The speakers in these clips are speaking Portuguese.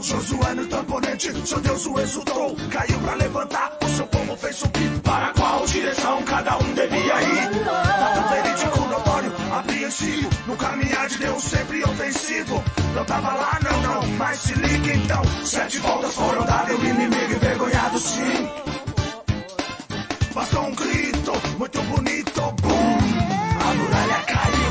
Josué no tamponente, seu Deus o exultou. Caiu pra levantar, o seu povo fez subir. Para qual direção cada um devia ir? Fato verídico, notório, apreensivo. No caminhar de Deus sempre ofensivo. Não tava lá, não, mas se liga então. 7 voltas foram dadas, o inimigo envergonhado sim. Bastou um grito, muito bonito, boom. A muralha caiu.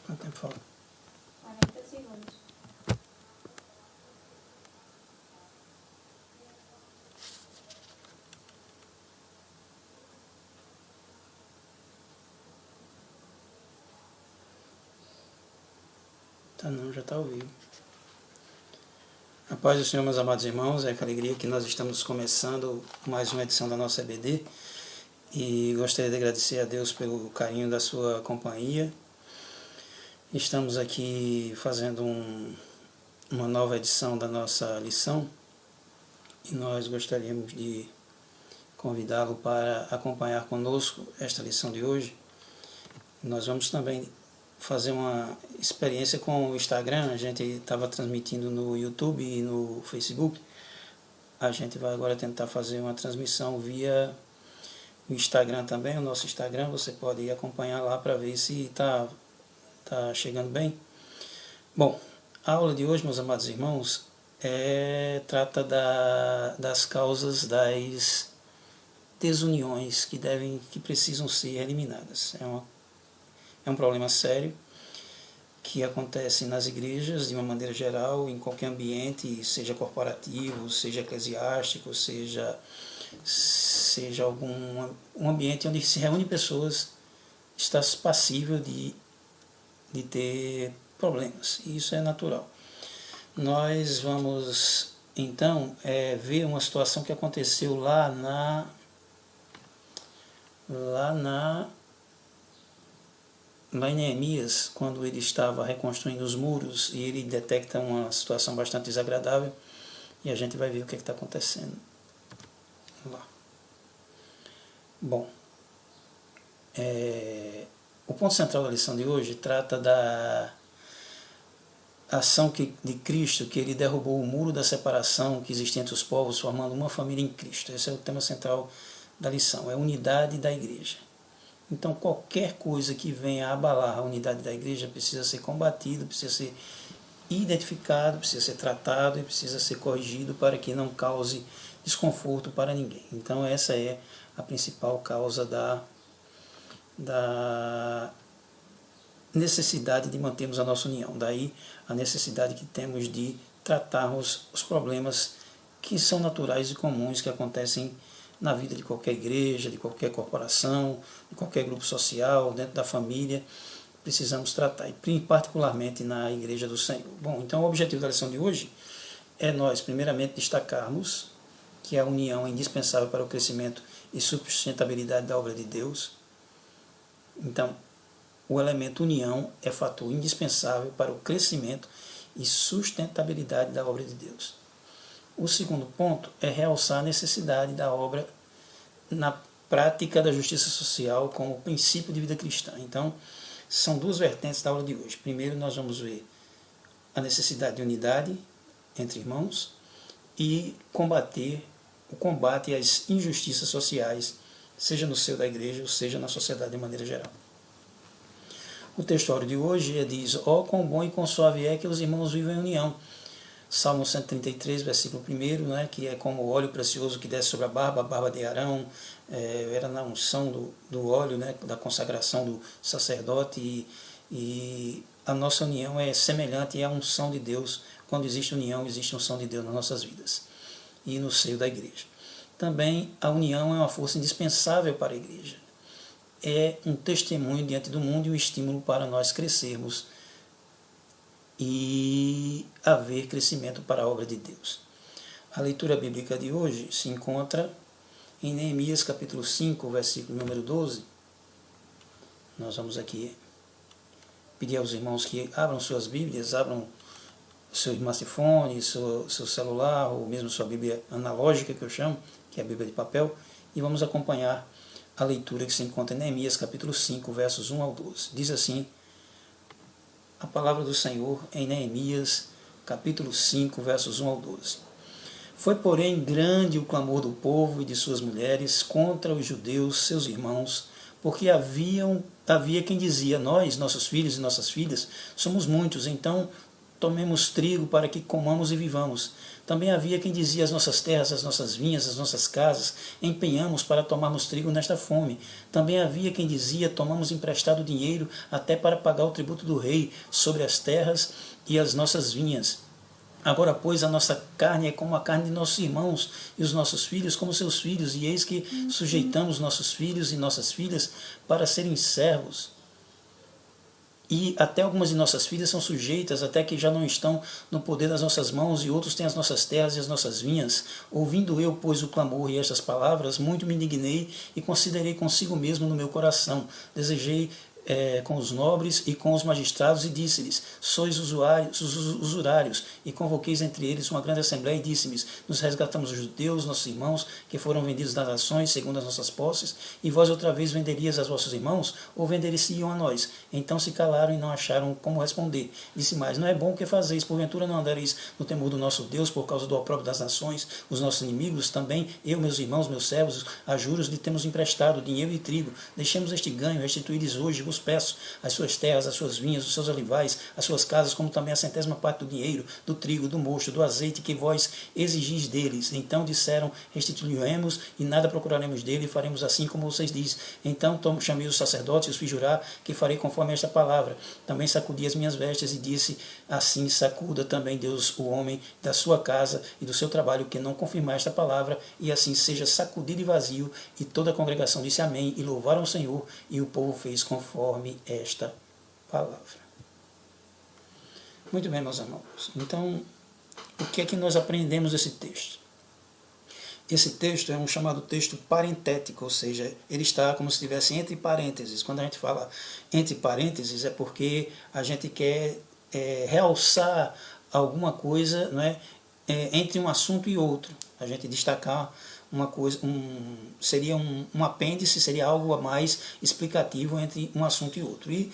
Quanto tempo falta? 40 segundos. Tá não, já está ao vivo. A paz do Senhor, meus amados irmãos, é com alegria que nós estamos começando mais uma edição da nossa EBD e gostaria de agradecer a Deus pelo carinho da sua companhia. Estamos aqui fazendo uma nova edição da nossa lição e nós gostaríamos de convidá-lo para acompanhar conosco esta lição de hoje. Nós vamos também fazer uma experiência com o Instagram. A gente estava transmitindo no YouTube e no Facebook, a gente vai agora tentar fazer uma transmissão via o Instagram também, o nosso Instagram. Você pode ir acompanhar lá para ver se está chegando bem. Bom, a aula de hoje, meus amados irmãos, trata das causas das desuniões que precisam ser eliminadas. É um problema sério que acontece nas igrejas de uma maneira geral, em qualquer ambiente, seja corporativo, seja eclesiástico, seja um ambiente onde se reúne pessoas, está passível de ter problemas, e isso é natural. Nós vamos então ver uma situação que aconteceu lá em Neemias, quando ele estava reconstruindo os muros, e ele detecta uma situação bastante desagradável, e a gente vai ver o que está acontecendo. Vamos lá. Bom, o ponto central da lição de hoje trata da ação de Cristo, que ele derrubou o muro da separação que existia entre os povos, formando uma família em Cristo. Esse é o tema central da lição, é a unidade da igreja. Então, qualquer coisa que venha a abalar a unidade da igreja precisa ser combatido, precisa ser identificado, precisa ser tratado e precisa ser corrigido para que não cause desconforto para ninguém. Então, essa é a principal causa da necessidade de mantermos a nossa união. Daí a necessidade que temos de tratarmos os problemas que são naturais e comuns que acontecem na vida de qualquer igreja, de qualquer corporação, de qualquer grupo social, dentro da família. Precisamos tratar, e particularmente na Igreja do Senhor. Bom, então o objetivo da lição de hoje é nós, primeiramente, destacarmos que a união é indispensável para o crescimento e sustentabilidade da obra de Deus. Então, o elemento união é fator indispensável para o crescimento e sustentabilidade da obra de Deus. O segundo ponto é realçar a necessidade da obra na prática da justiça social como princípio de vida cristã. Então, são duas vertentes da aula de hoje. Primeiro, nós vamos ver a necessidade de unidade entre irmãos e o combate às injustiças sociais, seja no seio da igreja ou seja na sociedade de maneira geral. O textório de hoje diz: ó, quão bom e quão suave é que os irmãos vivem em união. Salmo 133, versículo 1, que é como o óleo precioso que desce sobre a barba de Arão, era na unção do óleo, da consagração do sacerdote, e a nossa união é semelhante à unção de Deus. Quando existe união, existe unção de Deus nas nossas vidas e no seio da igreja. Também a união é uma força indispensável para a igreja. É um testemunho diante do mundo e um estímulo para nós crescermos e haver crescimento para a obra de Deus. A leitura bíblica de hoje se encontra em Neemias capítulo 5, versículo número 12. Nós vamos aqui pedir aos irmãos que abram suas Bíblias, abram seu smartphone, seu celular, ou mesmo sua Bíblia analógica, que eu chamo, que é a Bíblia de papel, e vamos acompanhar a leitura que se encontra em Neemias capítulo 5, versos 1 ao 12. Diz assim a palavra do Senhor em Neemias capítulo 5, versos 1 ao 12. Foi, porém, grande o clamor do povo e de suas mulheres contra os judeus, seus irmãos, porque havia quem dizia: nós, nossos filhos e nossas filhas, somos muitos, então tomemos trigo para que comamos e vivamos. Também havia quem dizia: as nossas terras, as nossas vinhas, as nossas casas, empenhamos para tomarmos trigo nesta fome. Também havia quem dizia: tomamos emprestado dinheiro até para pagar o tributo do rei sobre as terras e as nossas vinhas. Agora, pois, a nossa carne é como a carne de nossos irmãos, e os nossos filhos como seus filhos, e eis que sujeitamos nossos filhos e nossas filhas para serem servos. E até algumas de nossas filhas são sujeitas, até que já não estão no poder das nossas mãos, e outros têm as nossas terras e as nossas vinhas. Ouvindo eu, pois, o clamor e estas palavras, muito me indignei e considerei consigo mesmo no meu coração. Desejei com os nobres e com os magistrados, e disse-lhes: sois usurários, e convoqueis entre eles uma grande assembleia, e disse-lhes: nos resgatamos os judeus, nossos irmãos, que foram vendidos das nações, segundo as nossas posses, e vós outra vez venderias aos vossos irmãos, ou vendericiam a nós? Então se calaram e não acharam como responder. Disse mais: não é bom o que fazeis, porventura não andareis no temor do nosso Deus, por causa do opróbrio das nações, os nossos inimigos? Também eu, meus irmãos, meus servos, a juros lhe temos emprestado dinheiro e trigo. Deixemos este ganho, restituí-lhes hoje, vos peço, as suas terras, as suas vinhas, os seus olivais, as suas casas, como também a 100ª parte do dinheiro, do trigo, do mosto, do azeite que vós exigis deles. Então disseram: restituiremos e nada procuraremos dele, e faremos assim como vocês dizem. Então chamei os sacerdotes e os fiz jurar que farei conforme esta palavra. Também sacudi as minhas vestes e disse: assim sacuda também Deus o homem da sua casa e do seu trabalho, que não confirmar esta palavra, e assim seja sacudido e vazio. E toda a congregação disse amém, e louvaram o Senhor, e o povo fez conforme esta palavra. Muito bem, meus irmãos. Então, o que é que nós aprendemos desse texto? Esse texto é um chamado texto parentético, ou seja, ele está como se estivesse entre parênteses. Quando a gente fala entre parênteses, é porque a gente quer realçar alguma coisa, não é, entre um assunto e outro. A gente destacar uma coisa, seria um apêndice, seria algo a mais explicativo entre um assunto e outro. E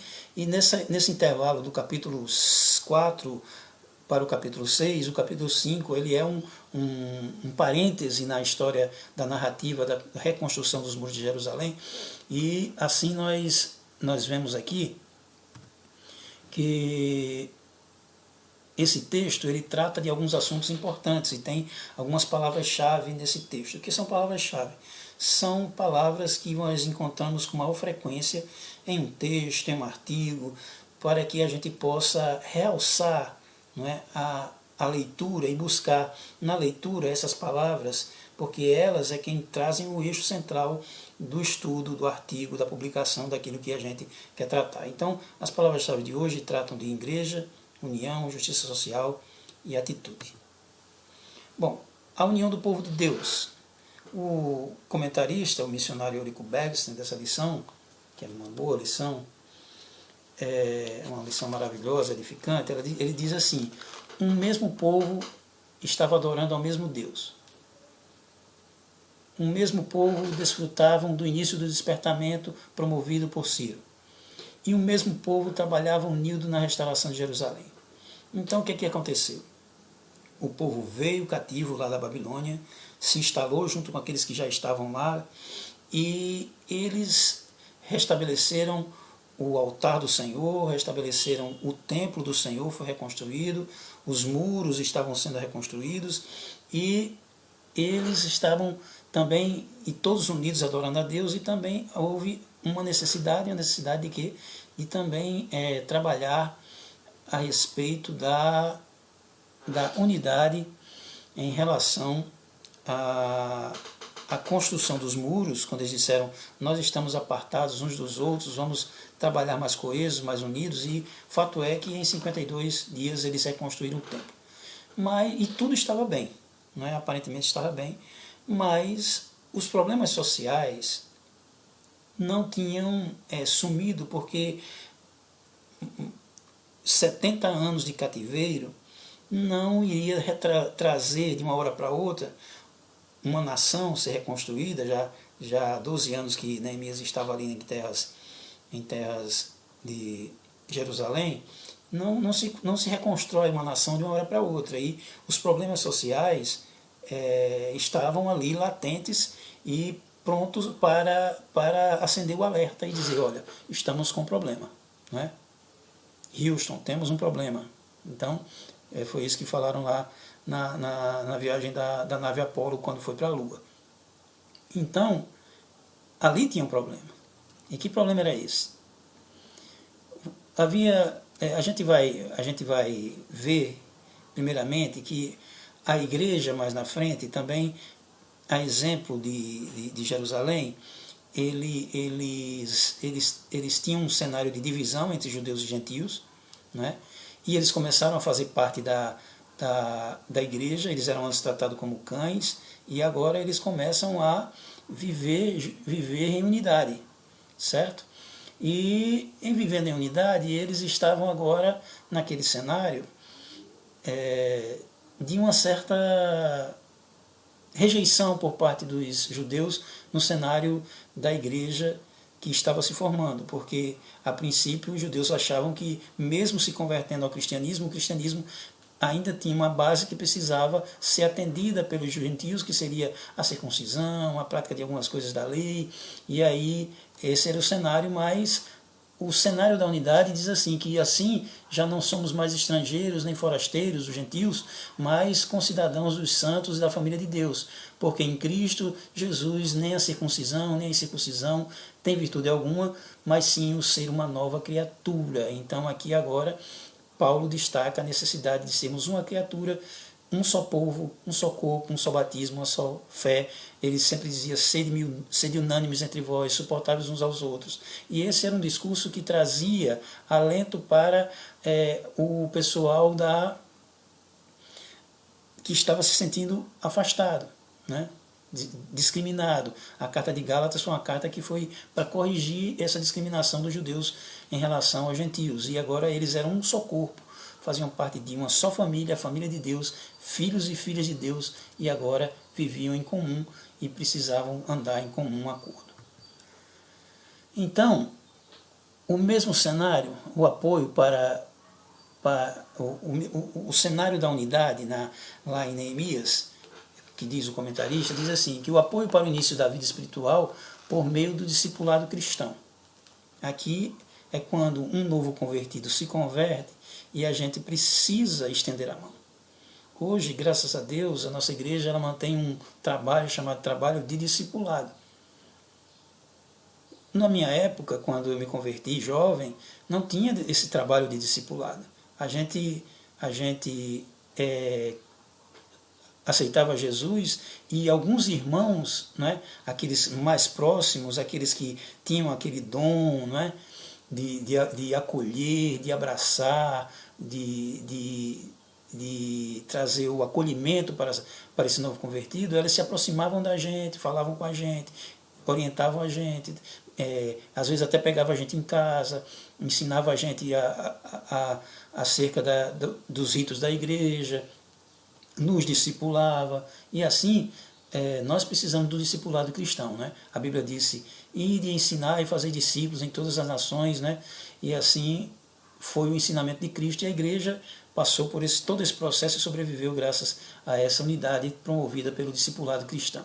nesse intervalo do capítulo 4 para o capítulo 6, o capítulo 5, ele é um parêntese na história da narrativa da reconstrução dos muros de Jerusalém. E assim nós vemos aqui que esse texto ele trata de alguns assuntos importantes e tem algumas palavras-chave nesse texto. O que são palavras-chave? São palavras que nós encontramos com maior frequência em um texto, em um artigo, para que a gente possa realçar, não é, a leitura e buscar na leitura essas palavras, porque elas é quem trazem o eixo central do estudo, do artigo, da publicação daquilo que a gente quer tratar. Então, as palavras-chave de hoje tratam de igreja, união, justiça social e atitude. Bom, a união do povo de Deus. O comentarista, o missionário Eurico Bergsten, dessa lição, que é uma boa lição, é uma lição maravilhosa, edificante, ele diz assim: um mesmo povo estava adorando ao mesmo Deus. Um mesmo povo desfrutavam do início do despertamento promovido por Ciro. E o mesmo povo trabalhava unido na restauração de Jerusalém. Então o que aconteceu? O povo veio cativo lá da Babilônia, se instalou junto com aqueles que já estavam lá, e eles restabeleceram o altar do Senhor, restabeleceram o templo do Senhor, foi reconstruído, os muros estavam sendo reconstruídos, e eles estavam também, e todos unidos adorando a Deus, e também houve uma necessidade de quê? E também trabalhar a respeito da unidade em relação à construção dos muros, quando eles disseram: nós estamos apartados uns dos outros, vamos trabalhar mais coesos, mais unidos, e fato é que em 52 dias eles reconstruíram o templo. E tudo estava bem, não é? Aparentemente estava bem, mas os problemas sociais não tinham sumido, porque 70 anos de cativeiro não iria trazer de uma hora para outra uma nação ser reconstruída. Já há 12 anos que Neemias estava ali em terras de Jerusalém, não se reconstrói uma nação de uma hora para outra. E os problemas sociais estavam ali latentes e prontos para acender o alerta e dizer: olha, estamos com problema, não é? Houston, temos um problema. Então, foi isso que falaram lá na viagem da nave Apollo, quando foi para a Lua. Então, ali tinha um problema. E que problema era esse? A gente vai ver, primeiramente, que a igreja, mais na frente, também, a exemplo de Jerusalém, eles tinham um cenário de divisão entre judeus e gentios, né? E eles começaram a fazer parte da igreja. Eles eram antes tratados como cães, e agora eles começam a viver em unidade, certo? E em vivendo em unidade, eles estavam agora naquele cenário de uma certa rejeição por parte dos judeus no cenário da igreja que estava se formando, porque a princípio os judeus achavam que, mesmo se convertendo ao cristianismo, o cristianismo ainda tinha uma base que precisava ser atendida pelos gentios, que seria a circuncisão, a prática de algumas coisas da lei, e aí esse era o cenário, mas o cenário da unidade diz assim, que assim já não somos mais estrangeiros nem forasteiros, os gentios, mas concidadãos dos santos e da família de Deus, porque em Cristo Jesus nem a circuncisão nem a incircuncisão tem virtude alguma, mas sim o ser uma nova criatura. Então aqui agora Paulo destaca a necessidade de sermos uma criatura, um só povo, um só corpo, um só batismo, uma só fé. Ele sempre dizia, sede unânimes entre vós, suportáveis uns aos outros. E esse era um discurso que trazia alento para o pessoal que estava se sentindo afastado, né? Discriminado. A carta de Gálatas foi uma carta que foi para corrigir essa discriminação dos judeus em relação aos gentios. E agora eles eram um só corpo, faziam parte de uma só família, a família de Deus, filhos e filhas de Deus, e agora viviam em comum e precisavam andar em comum acordo. Então, o mesmo cenário, o apoio para o cenário da unidade lá em Neemias, que diz o comentarista, diz assim, que o apoio para o início da vida espiritual por meio do discipulado cristão. Aqui é quando um novo convertido se converte e a gente precisa estender a mão. Hoje, graças a Deus, a nossa igreja ela mantém um trabalho chamado trabalho de discipulado. Na minha época, quando eu me converti jovem, não tinha esse trabalho de discipulado. A gente aceitava Jesus e alguns irmãos, né, aqueles mais próximos, aqueles que tinham aquele dom, né, de acolher, de abraçar, de trazer o acolhimento para esse novo convertido, eles se aproximavam da gente, falavam com a gente, orientavam a gente, às vezes até pegava a gente em casa, ensinava a gente acerca dos ritos da igreja, nos discipulava, e assim nós precisamos do discipulado cristão, né? A Bíblia disse, ide ensinar e fazer discípulos em todas as nações, né? E assim foi o ensinamento de Cristo, e a igreja passou por todo esse processo e sobreviveu graças a essa unidade promovida pelo discipulado cristão.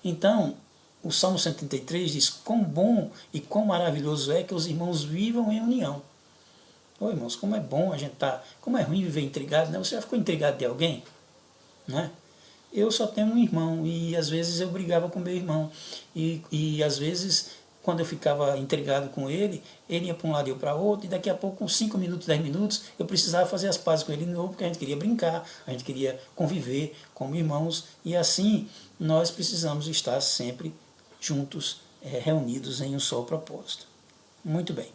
Então, o Salmo 133 diz, quão bom e quão maravilhoso é que os irmãos vivam em união. Ô irmãos, como é bom a gente como é ruim viver intrigado, né? Você já ficou intrigado de alguém? Né? Eu só tenho um irmão e às vezes eu brigava com meu irmão e às vezes quando eu ficava intrigado com ele ia para um lado e eu para outro, e daqui a pouco, com 5 minutos, 10 minutos, eu precisava fazer as pazes com ele de novo, porque a gente queria brincar, a gente queria conviver como irmãos, e assim nós precisamos estar sempre juntos, reunidos em um só propósito. Muito bem.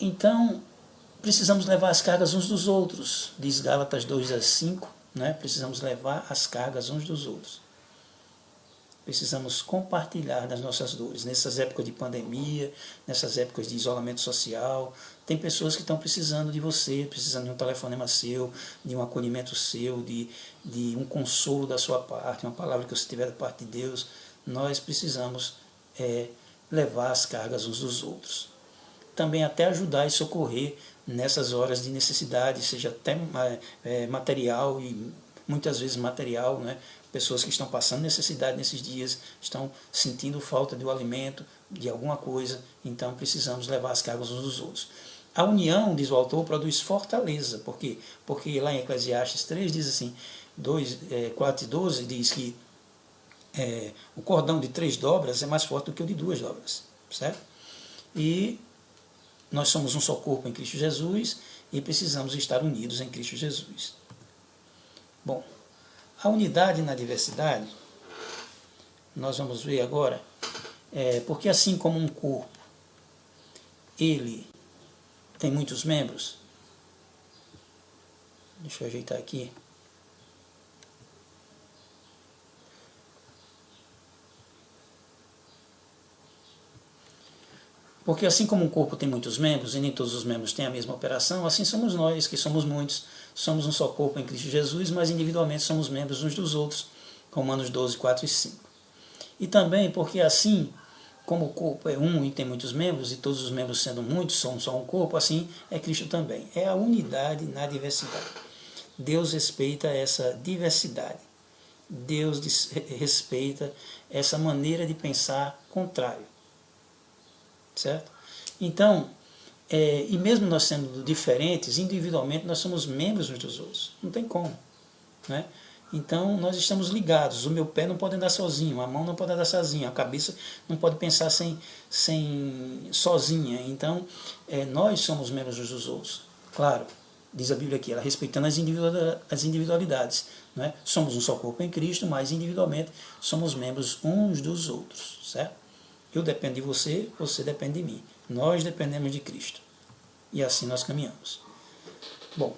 Então, precisamos levar as cargas uns dos outros, diz Gálatas 2:5, né? Precisamos levar as cargas uns dos outros. Precisamos compartilhar das nossas dores. Nessas épocas de pandemia, nessas épocas de isolamento social, tem pessoas que estão precisando de você, precisando de um telefonema seu, de um acolhimento seu, de um consolo da sua parte, uma palavra que você tiver da parte de Deus. Nós precisamos levar as cargas uns dos outros. Também até ajudar e socorrer nessas horas de necessidade, seja até material e muitas vezes material, né? Pessoas que estão passando necessidade nesses dias, estão sentindo falta do alimento, de alguma coisa, então precisamos levar as cargas uns dos outros. A união, diz o autor, produz fortaleza. Por quê? Porque lá em Eclesiastes 3 diz assim, 4:12 diz que o cordão de 3 dobras é mais forte do que o de 2 dobras, certo? E nós somos um só corpo em Cristo Jesus e precisamos estar unidos em Cristo Jesus. Bom, a unidade na diversidade, nós vamos ver agora, porque assim como um corpo, ele tem muitos membros, deixa eu ajeitar aqui, Porque assim como um corpo tem muitos membros e nem todos os membros têm a mesma operação, assim somos nós, que somos muitos, somos um só corpo em Cristo Jesus, mas individualmente somos membros uns dos outros, Romanos 12, 4 e 5. E também porque assim como o corpo é um e tem muitos membros, e todos os membros sendo muitos são só um corpo, assim é Cristo também. É a unidade na diversidade. Deus respeita essa diversidade. Deus respeita essa maneira de pensar contrário. Certo? Então, e mesmo nós sendo diferentes, individualmente nós somos membros uns dos outros. Não tem como. Né? Então, nós estamos ligados. O meu pé não pode andar sozinho, a mão não pode andar sozinha, a cabeça não pode pensar sozinha. Então, nós somos membros uns dos outros. Claro, diz a Bíblia aqui, ela respeitando as individualidades. Né? Somos um só corpo em Cristo, mas individualmente somos membros uns dos outros. Certo? Eu dependo de você, você depende de mim. Nós dependemos de Cristo. E assim nós caminhamos. Bom,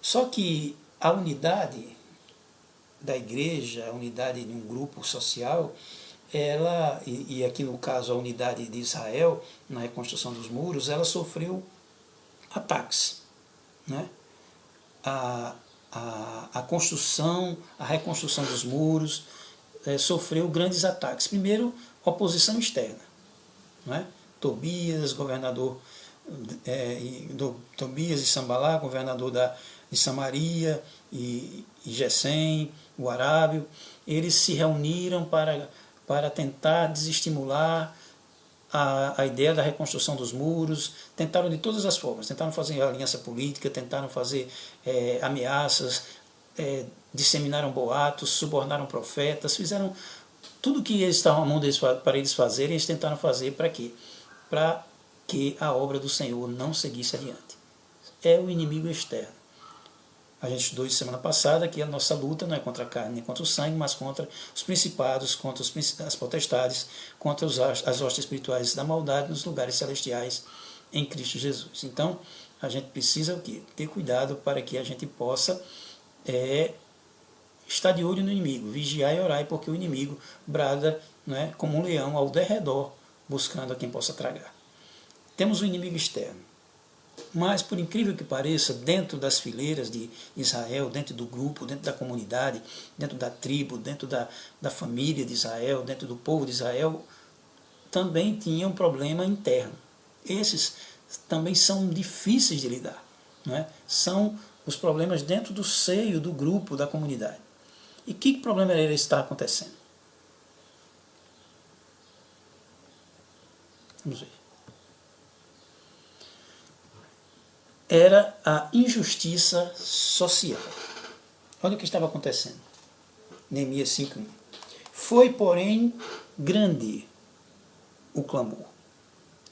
só que a unidade da igreja, a unidade de um grupo social, e aqui no caso a unidade de Israel, na reconstrução dos muros, ela sofreu ataques. Né? A reconstrução dos muros sofreu grandes ataques. Primeiro, oposição externa. Né? Tobias, governador Tobias e Sambalá, governador de Samaria, e Gesem, o arábio, eles se reuniram para tentar desestimular a ideia da reconstrução dos muros, tentaram de todas as formas, tentaram fazer aliança política, tentaram fazer ameaças, disseminaram boatos, subornaram profetas, fizeram tudo que eles estavam à mão deles para eles fazerem, eles tentaram fazer para quê? Para que a obra do Senhor não seguisse adiante. É o inimigo externo. A gente estudou isso semana passada que a nossa luta não é contra a carne nem contra o sangue, mas contra os principados, contra as potestades, contra as hostes espirituais da maldade nos lugares celestiais em Cristo Jesus. Então, a gente precisa o quê? Ter cuidado para que a gente possa estar de olho no inimigo, vigiar e orar, porque o inimigo brada, né, como um leão ao derredor, buscando a quem possa tragar. Temos um inimigo externo. Mas, por incrível que pareça, dentro das fileiras de Israel, dentro do grupo, dentro da comunidade, dentro da tribo, dentro da família de Israel, dentro do povo de Israel, também tinha um problema interno. Esses também são difíceis de lidar. Não é? São os problemas dentro do seio do grupo, da comunidade. E que problema era está acontecendo? Vamos ver. Era a injustiça social. Olha o que estava acontecendo. Neemias 5:1. Foi, porém, grande o clamor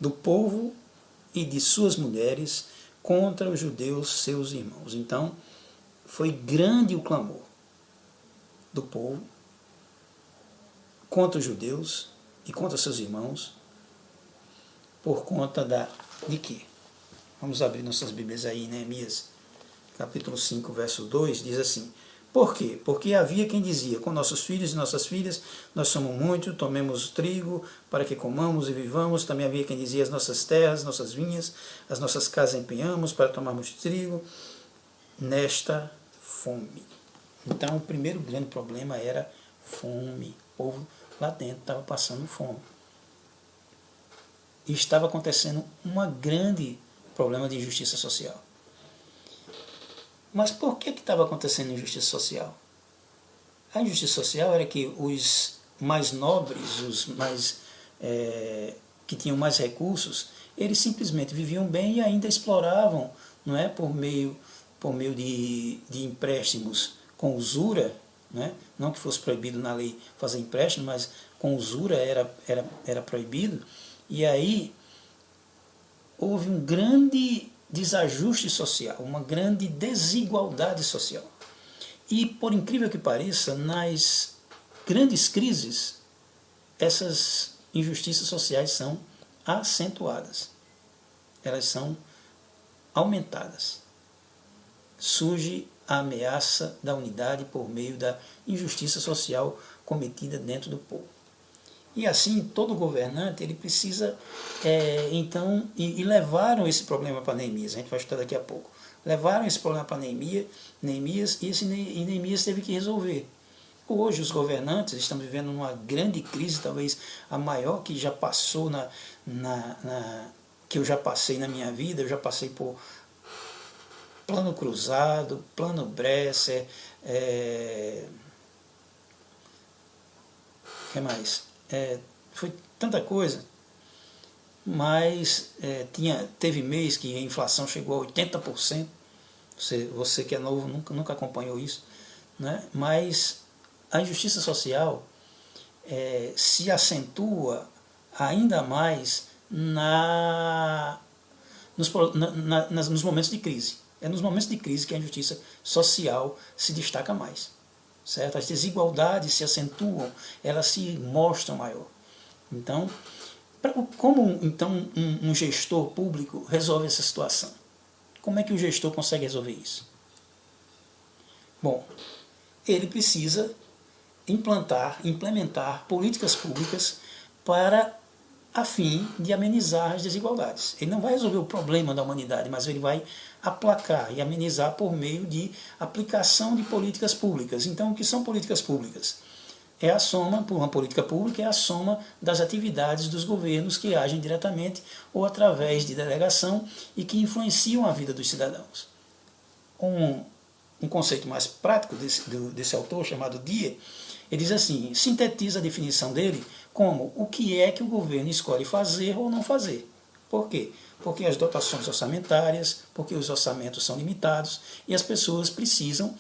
do povo e de suas mulheres contra os judeus, seus irmãos. Então, foi grande o clamor do povo contra os judeus e contra seus irmãos por conta de quê? Vamos abrir nossas Bíblias aí, Neemias, capítulo 5, verso 2, diz assim: por quê? Porque havia quem dizia, com nossos filhos e nossas filhas, nós somos muitos, tomemos trigo para que comamos e vivamos. Também havia quem dizia, as nossas terras, nossas vinhas, as nossas casas empenhamos para tomarmos trigo nesta fome. Então, o primeiro grande problema era fome. O povo lá dentro estava passando fome. E estava acontecendo um grande problema de injustiça social. Mas por que estava acontecendo injustiça social? A injustiça social era que os mais nobres, os mais que tinham mais recursos, eles simplesmente viviam bem e ainda exploravam, não é, por meio de empréstimos com usura, né? Não que fosse proibido na lei fazer empréstimo, mas com usura era proibido. E aí houve um grande desajuste social, uma grande desigualdade social. E, por incrível que pareça, nas grandes crises, essas injustiças sociais são acentuadas. Elas são aumentadas. Surge a ameaça da unidade por meio da injustiça social cometida dentro do povo. E assim, todo governante, ele precisa, então, e levaram esse problema para Neemias, a gente vai estudar daqui a pouco. Levaram esse problema para Neemias, e Neemias teve que resolver. Hoje os governantes estão vivendo uma grande crise, talvez a maior que já passou que eu já passei na minha vida. Eu já passei por Plano Cruzado, Plano Bresser, que mais? Foi tanta coisa, mas teve mês que a inflação chegou a 80%. Você que é novo nunca acompanhou isso, né? Mas a injustiça social se acentua ainda mais nos momentos de crise. É nos momentos de crise que a injustiça social se destaca mais, certo? As desigualdades se acentuam, elas se mostram maior. Então, como então um gestor público resolve essa situação? Como é que o gestor consegue resolver isso? Bom, ele precisa implementar políticas públicas a fim de amenizar as desigualdades. Ele não vai resolver o problema da humanidade, mas ele vai aplacar e amenizar por meio de aplicação de políticas públicas. Então, o que são políticas públicas? Uma política pública é a soma das atividades dos governos que agem diretamente ou através de delegação e que influenciam a vida dos cidadãos. Um conceito mais prático desse autor, chamado Die, ele diz assim, sintetiza a definição dele como o que é que o governo escolhe fazer ou não fazer. Por quê? Porque as dotações orçamentárias, porque os orçamentos são limitados e as pessoas precisam,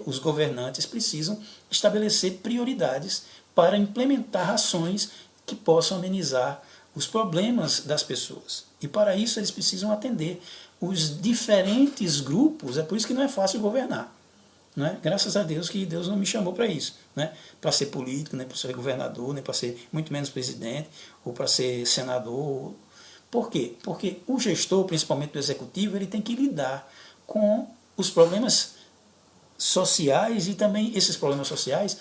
os governantes precisam estabelecer prioridades para implementar ações que possam amenizar os problemas das pessoas. E para isso eles precisam atender os diferentes grupos, é por isso que não é fácil governar. Né? Graças a Deus que Deus não me chamou para isso, né? Para ser político, nem para ser governador, nem para ser muito menos presidente, ou para ser senador. Por quê? Porque o gestor, principalmente do executivo, ele tem que lidar com os problemas sociais e também esses problemas sociais,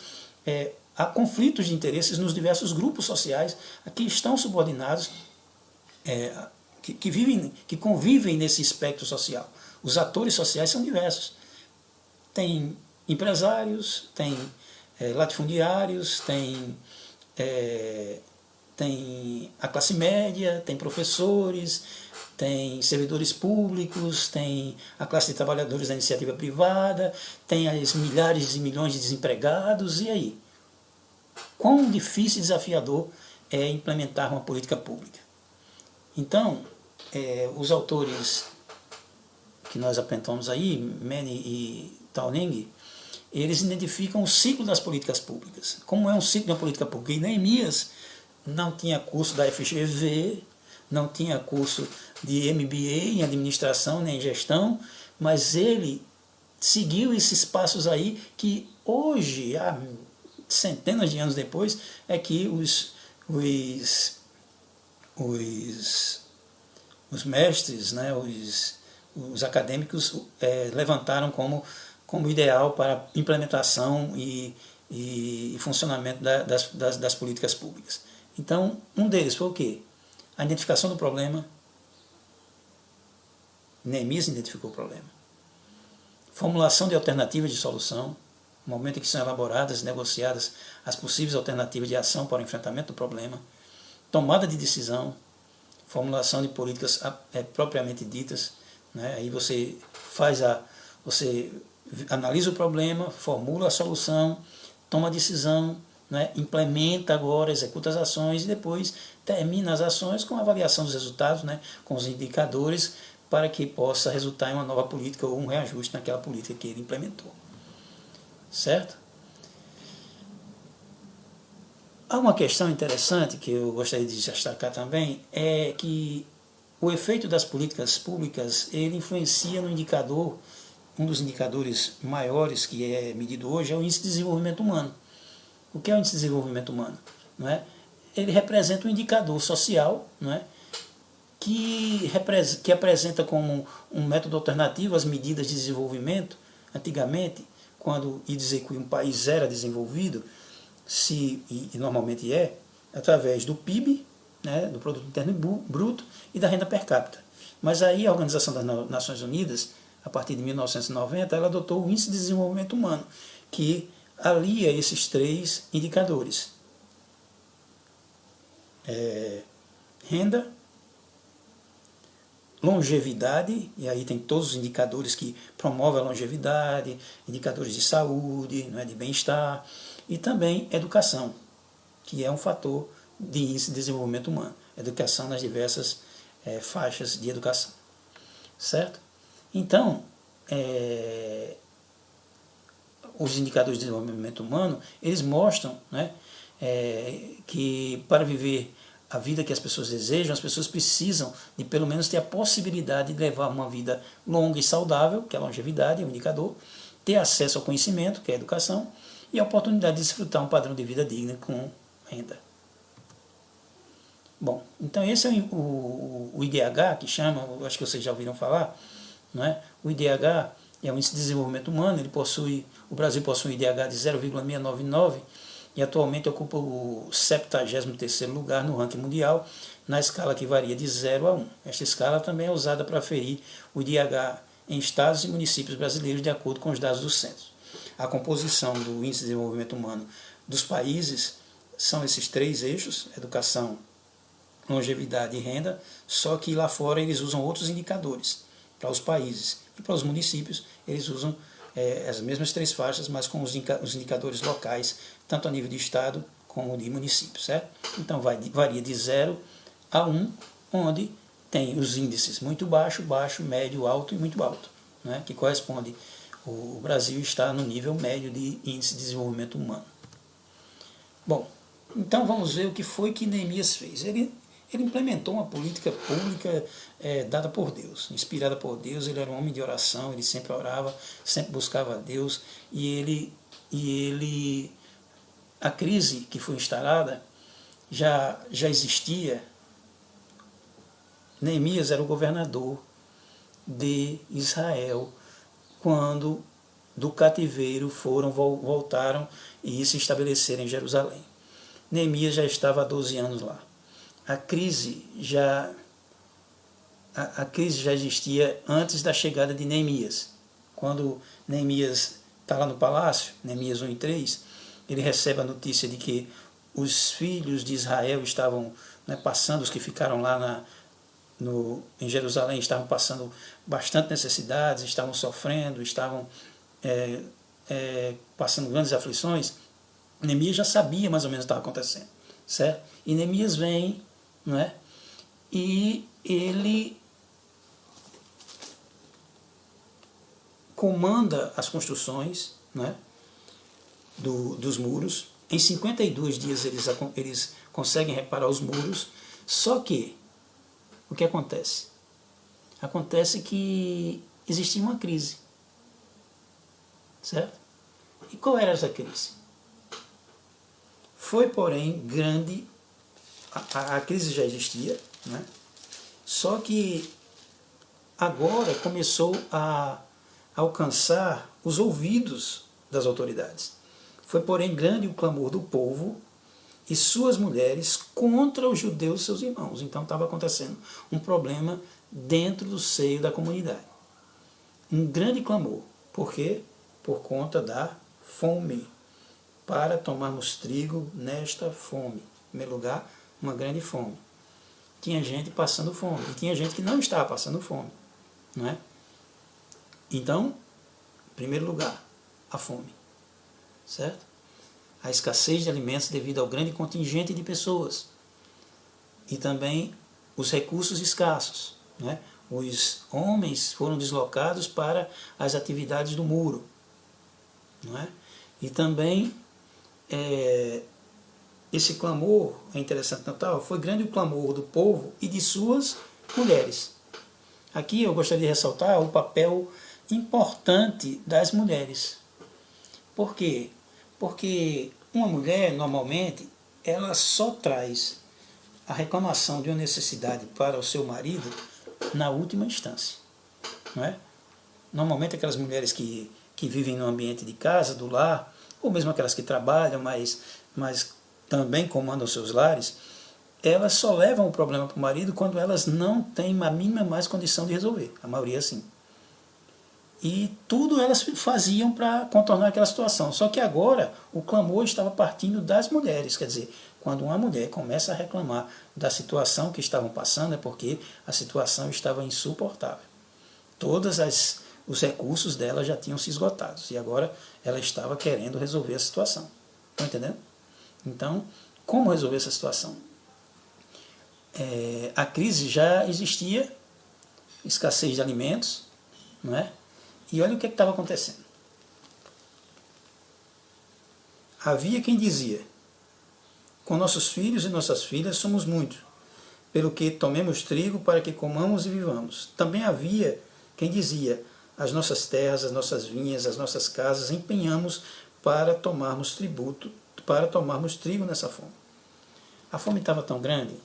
há conflitos de interesses nos diversos grupos sociais que estão subordinados, que convivem nesse espectro social. Os atores sociais são diversos. Tem empresários, tem latifundiários, tem a classe média, tem professores, tem servidores públicos, tem a classe de trabalhadores da iniciativa privada, tem as milhares e milhões de desempregados, e aí? Quão difícil e desafiador é implementar uma política pública? Então, os autores que nós apresentamos aí, Manny e Tauning, eles identificam o ciclo das políticas públicas. Como é um ciclo de uma política pública? E Neemias não tinha curso da FGV, não tinha curso de MBA em administração nem em gestão, mas ele seguiu esses passos aí que hoje, há centenas de anos depois, é que os mestres, né, os acadêmicos levantaram como ideal para implementação e funcionamento das políticas públicas. Então, um deles foi o quê? A identificação do problema. Neemias identificou o problema. Formulação de alternativas de solução, no momento em que são elaboradas e negociadas as possíveis alternativas de ação para o enfrentamento do problema. Tomada de decisão, formulação de políticas propriamente ditas, né? Aí você analisa o problema, formula a solução, toma a decisão, né? Implementa agora, executa as ações e depois termina as ações com a avaliação dos resultados, né? Com os indicadores, para que possa resultar em uma nova política ou um reajuste naquela política que ele implementou. Certo? Há uma questão interessante que eu gostaria de destacar também, é que o efeito das políticas públicas, ele influencia no indicador, um dos indicadores maiores que é medido hoje é o Índice de Desenvolvimento Humano. O que é o Índice de Desenvolvimento Humano? Não é? Ele representa um indicador social, não é? que apresenta como um método alternativo às medidas de desenvolvimento. Antigamente, quando ia dizer que um país era desenvolvido, e normalmente através do PIB, né, do Produto Interno Bruto, e da renda per capita. Mas aí a Organização das Nações Unidas, a partir de 1990, ela adotou o Índice de Desenvolvimento Humano, que alia esses 3 indicadores. Renda, longevidade, e aí tem todos os indicadores que promovem a longevidade, indicadores de saúde, de bem-estar, e também educação, que é um fator de índice de desenvolvimento humano. Educação nas diversas faixas de educação. Certo? Então, os indicadores de desenvolvimento humano, eles mostram, né, que para viver a vida que as pessoas desejam, as pessoas precisam de pelo menos ter a possibilidade de levar uma vida longa e saudável, que é a longevidade, é um indicador, ter acesso ao conhecimento, que é a educação, e a oportunidade de desfrutar um padrão de vida digno com renda. Bom, então esse é o IDH, que chama, acho que vocês já ouviram falar, não é? O IDH é o Índice de Desenvolvimento Humano, o Brasil possui um IDH de 0,699 e atualmente ocupa o 73º lugar no ranking mundial, na escala que varia de 0 a 1. Esta escala também é usada para aferir o IDH em estados e municípios brasileiros de acordo com os dados do censo. A composição do Índice de Desenvolvimento Humano dos países são esses 3 eixos: educação, longevidade e renda, só que lá fora eles usam outros indicadores. Para os países e para os municípios, eles usam as mesmas 3 faixas, mas com os indicadores locais, tanto a nível de estado como de município, certo? Então varia de 0 a 1, onde tem os índices muito baixo, baixo, médio, alto e muito alto, né? Que corresponde, o Brasil está no nível médio de índice de desenvolvimento humano. Bom, então vamos ver o que foi que Neemias fez. Ele implementou uma política pública dada por Deus, inspirada por Deus. Ele era um homem de oração, ele sempre orava, sempre buscava a Deus, e a crise que foi instalada já existia. Neemias era o governador de Israel quando do cativeiro voltaram e se estabeleceram em Jerusalém. Neemias já estava há 12 anos lá. A crise já existia antes da chegada de Neemias. Quando Neemias está lá no palácio, Neemias 1:3, ele recebe a notícia de que os filhos de Israel estavam, né, passando, os que ficaram lá em Jerusalém, estavam passando bastante necessidades, estavam sofrendo, estavam passando grandes aflições. Neemias já sabia mais ou menos o que estava acontecendo, certo? E Neemias vem, não é? E ele comanda as construções, né, dos muros. Em 52 dias eles conseguem reparar os muros, só que o que acontece? Acontece que existia uma crise, certo? E qual era essa crise? Foi, porém, grande. A crise já existia, né? Só que agora começou a alcançar os ouvidos das autoridades. Foi, porém, grande o clamor do povo e suas mulheres contra os judeus, seus irmãos. Então estava acontecendo um problema dentro do seio da comunidade. Um grande clamor. Por quê? Por conta da fome. Para tomarmos trigo nesta fome. Em primeiro lugar, uma grande fome. Tinha gente passando fome. E tinha gente que não estava passando fome. Não é? Então, em primeiro lugar, a fome. Certo? A escassez de alimentos devido ao grande contingente de pessoas. E também os recursos escassos. Né? Os homens foram deslocados para as atividades do muro. Não é? E também esse clamor, é interessante notar, foi grande o clamor do povo e de suas mulheres. Aqui eu gostaria de ressaltar o papel importante das mulheres. Por quê? Porque uma mulher, normalmente, ela só traz a reclamação de uma necessidade para o seu marido na última instância. Não é? Normalmente aquelas mulheres que vivem no ambiente de casa, do lar, ou mesmo aquelas que trabalham, mas também comandam seus lares, elas só levam o problema para o marido quando elas não têm a mínima mais condição de resolver. A maioria sim. E tudo elas faziam para contornar aquela situação. Só que agora o clamor estava partindo das mulheres. Quer dizer, quando uma mulher começa a reclamar da situação que estavam passando, é porque a situação estava insuportável. Todos os recursos dela já tinham se esgotado. E agora ela estava querendo resolver a situação. Estão entendendo? Então, como resolver essa situação? A crise já existia, escassez de alimentos, não é? E olha o que estava acontecendo. Havia quem dizia: com nossos filhos e nossas filhas somos muitos, pelo que tomemos trigo para que comamos e vivamos. Também havia quem dizia: as nossas terras, as nossas vinhas, as nossas casas empenhamos para tomarmos tributo, para tomarmos trigo nessa fome. A fome estava tão grande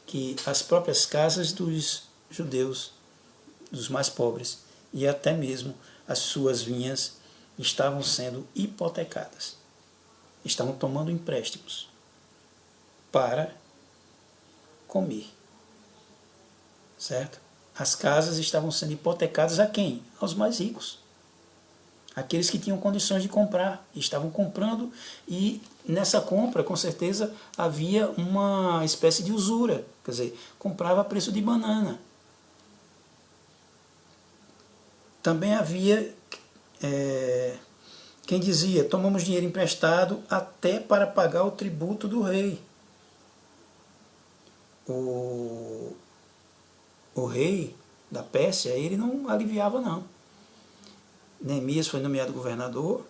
que as próprias casas dos judeus, dos mais pobres, e até mesmo as suas vinhas estavam sendo hipotecadas. Estavam tomando empréstimos para comer. Certo? As casas estavam sendo hipotecadas a quem? Aos mais ricos. Aqueles que tinham condições de comprar, estavam comprando, e nessa compra, com certeza, havia uma espécie de usura. Quer dizer, comprava a preço de banana. Também havia quem dizia: tomamos dinheiro emprestado até para pagar o tributo do rei. O rei da Pérsia, ele não aliviava não. Neemias foi nomeado governador,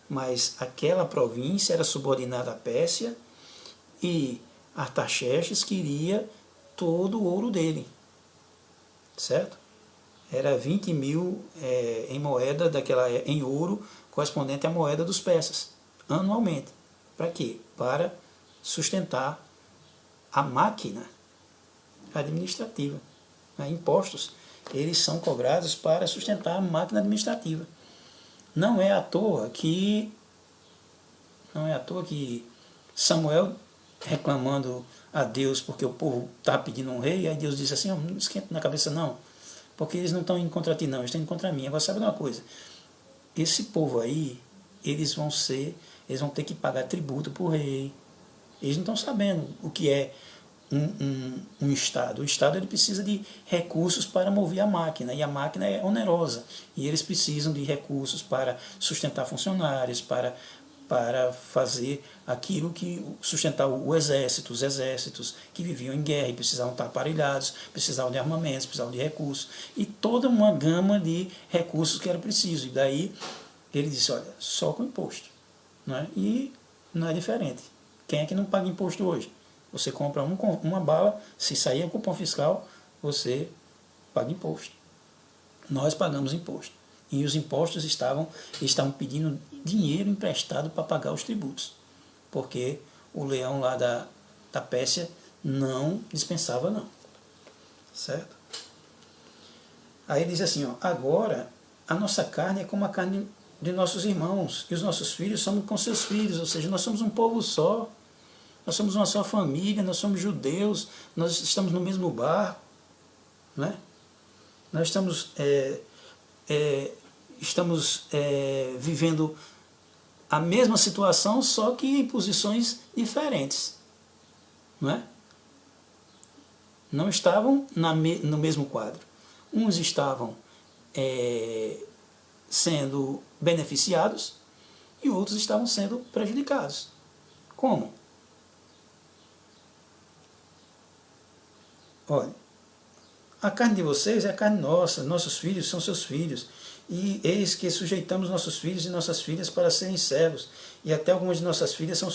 mas aquela província era subordinada à Pérsia e Artaxerxes queria todo o ouro dele, certo? Era 20 mil em moeda em ouro, correspondente à moeda dos persas, anualmente. Para quê? Para sustentar a máquina administrativa. Impostos, eles são cobrados para sustentar a máquina administrativa. Não é à toa que Samuel, reclamando a Deus porque o povo está pedindo um rei, aí Deus disse assim: não esquenta na cabeça não, porque eles não estão indo contra ti não, eles estão indo contra mim. Agora sabe de uma coisa, esse povo aí, eles vão ter que pagar tributo para o rei. Eles não estão sabendo o que é um Estado. O Estado ele precisa de recursos para mover a máquina, e a máquina é onerosa, e eles precisam de recursos para sustentar funcionários, para fazer aquilo que sustentar o exército, os exércitos que viviam em guerra e precisavam estar aparelhados, precisavam de armamentos, precisavam de recursos, e toda uma gama de recursos que era preciso. E daí ele disse: olha, só com imposto, não é? E não é diferente. Quem é que não paga imposto hoje? Você compra uma bala, se sair o cupom fiscal, você paga imposto. Nós pagamos imposto. E os impostos estavam pedindo dinheiro emprestado para pagar os tributos. Porque o leão lá da Pérsia não dispensava não. Certo? Aí ele diz assim, ó: agora a nossa carne é como a carne de nossos irmãos, e os nossos filhos somos com seus filhos, ou seja, nós somos um povo só. Nós somos uma só família, nós somos judeus, nós estamos no mesmo barco, né? Nós estamos vivendo a mesma situação, só que em posições diferentes, não é? Não estavam no mesmo quadro. Uns estavam sendo beneficiados e outros estavam sendo prejudicados. Como? Olha, a carne de vocês é a carne nossa, nossos filhos são seus filhos, e eis que sujeitamos nossos filhos e nossas filhas para serem servos, e até algumas de nossas filhas são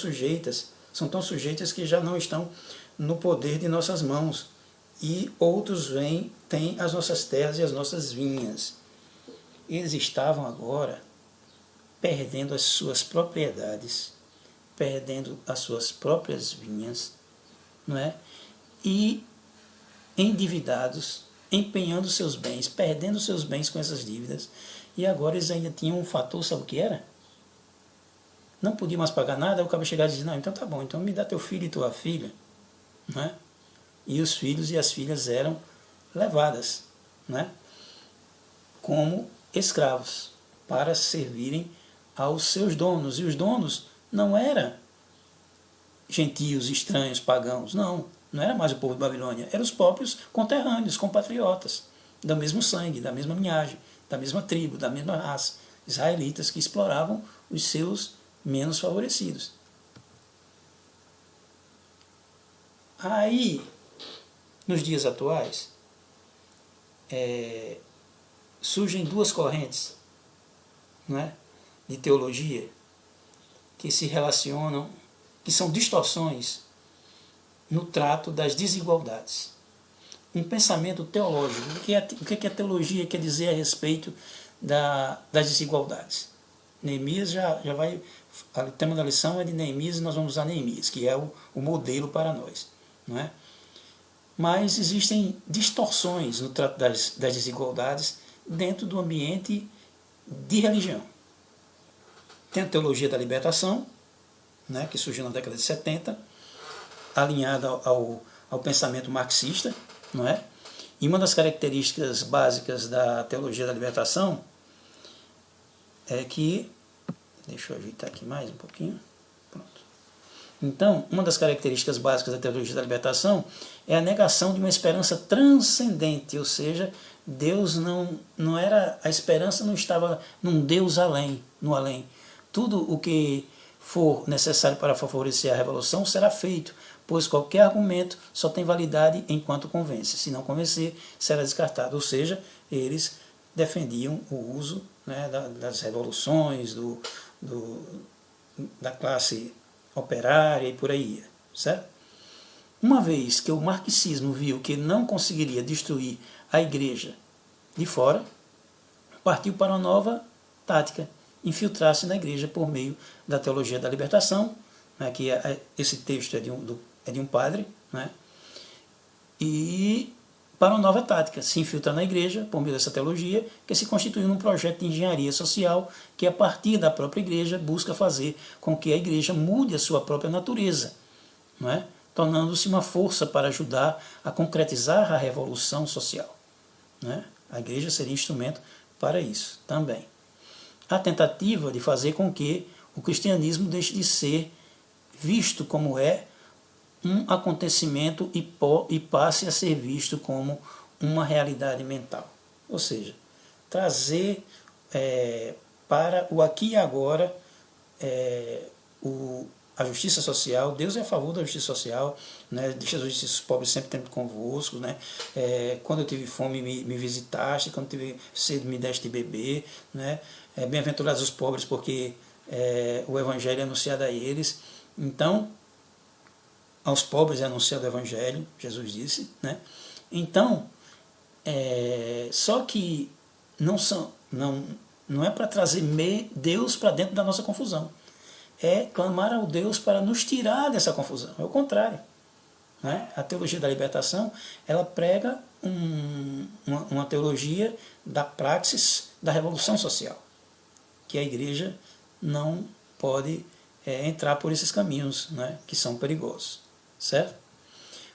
tão sujeitas que já não estão no poder de nossas mãos, e outros têm as nossas terras e as nossas vinhas. Eles estavam agora perdendo as suas propriedades, perdendo as suas próprias vinhas, não é? E endividados, empenhando seus bens, perdendo seus bens com essas dívidas, e agora eles ainda tinham um fator, sabe o que era? não podia mais pagar nada, aí o cara chegava e dizia, não, então tá bom, então me dá teu filho e tua filha, né? E os filhos e as filhas eram levadas, né, como escravos para servirem aos seus donos. E os donos não eram gentios, estranhos, pagãos, não era mais o povo de Babilônia, eram os próprios conterrâneos, compatriotas, do mesmo sangue, da mesma linhagem, da mesma tribo, da mesma raça, israelitas que exploravam os seus menos favorecidos. Aí, nos dias atuais, surgem duas correntes, né, de teologia que se relacionam, que são distorções no trato das desigualdades. Um pensamento teológico. O que a teologia quer dizer a respeito das desigualdades? Neemias já vai... O tema da lição é de Neemias e nós vamos usar Neemias, que é o modelo para nós, não é? Mas existem distorções no trato das desigualdades dentro do ambiente de religião. Tem a teologia da libertação, né, que surgiu na década de 70, alinhada ao pensamento marxista, não é? E uma das características básicas da teologia da libertação é que... Deixa eu ajeitar aqui mais um pouquinho. Pronto. Então, uma das características básicas da teologia da libertação é a negação de uma esperança transcendente, ou seja, Deus não era... A esperança não estava num Deus além, no além. Tudo o que for necessário para favorecer a revolução será feito, pois qualquer argumento só tem validade enquanto convence. Se não convencer, será descartado. Ou seja, eles defendiam o uso, né, das revoluções, da classe operária e por aí ia, certo? Uma vez que o marxismo viu que não conseguiria destruir a igreja de fora, partiu para uma nova tática, infiltrar-se na igreja por meio da teologia da libertação, né, que esse texto é de um padre, né, e para uma nova tática, se infiltrar na igreja por meio dessa teologia, que se constituiu num projeto de engenharia social que, a partir da própria igreja, busca fazer com que a igreja mude a sua própria natureza, não é? Tornando-se uma força para ajudar a concretizar a revolução social, né? A igreja seria instrumento para isso também. A tentativa de fazer com que o cristianismo deixe de ser visto como um acontecimento e passe a ser visto como uma realidade mental. Ou seja, trazer para o aqui e agora a justiça social. Deus é a favor da justiça social, né? Jesus disse, os pobres sempre tempo convosco, né? Quando eu tive fome me visitaste, quando eu tive sede me deste de beber, né? Bem-aventurados os pobres, porque o evangelho é anunciado a eles. Então, aos pobres é anunciado o evangelho, Jesus disse, né? Então, só que não é para trazer Deus para dentro da nossa confusão. É clamar ao Deus para nos tirar dessa confusão. É o contrário, né? A teologia da libertação, ela prega uma teologia da praxis da revolução social, que a igreja não pode entrar por esses caminhos, né, que são perigosos, certo?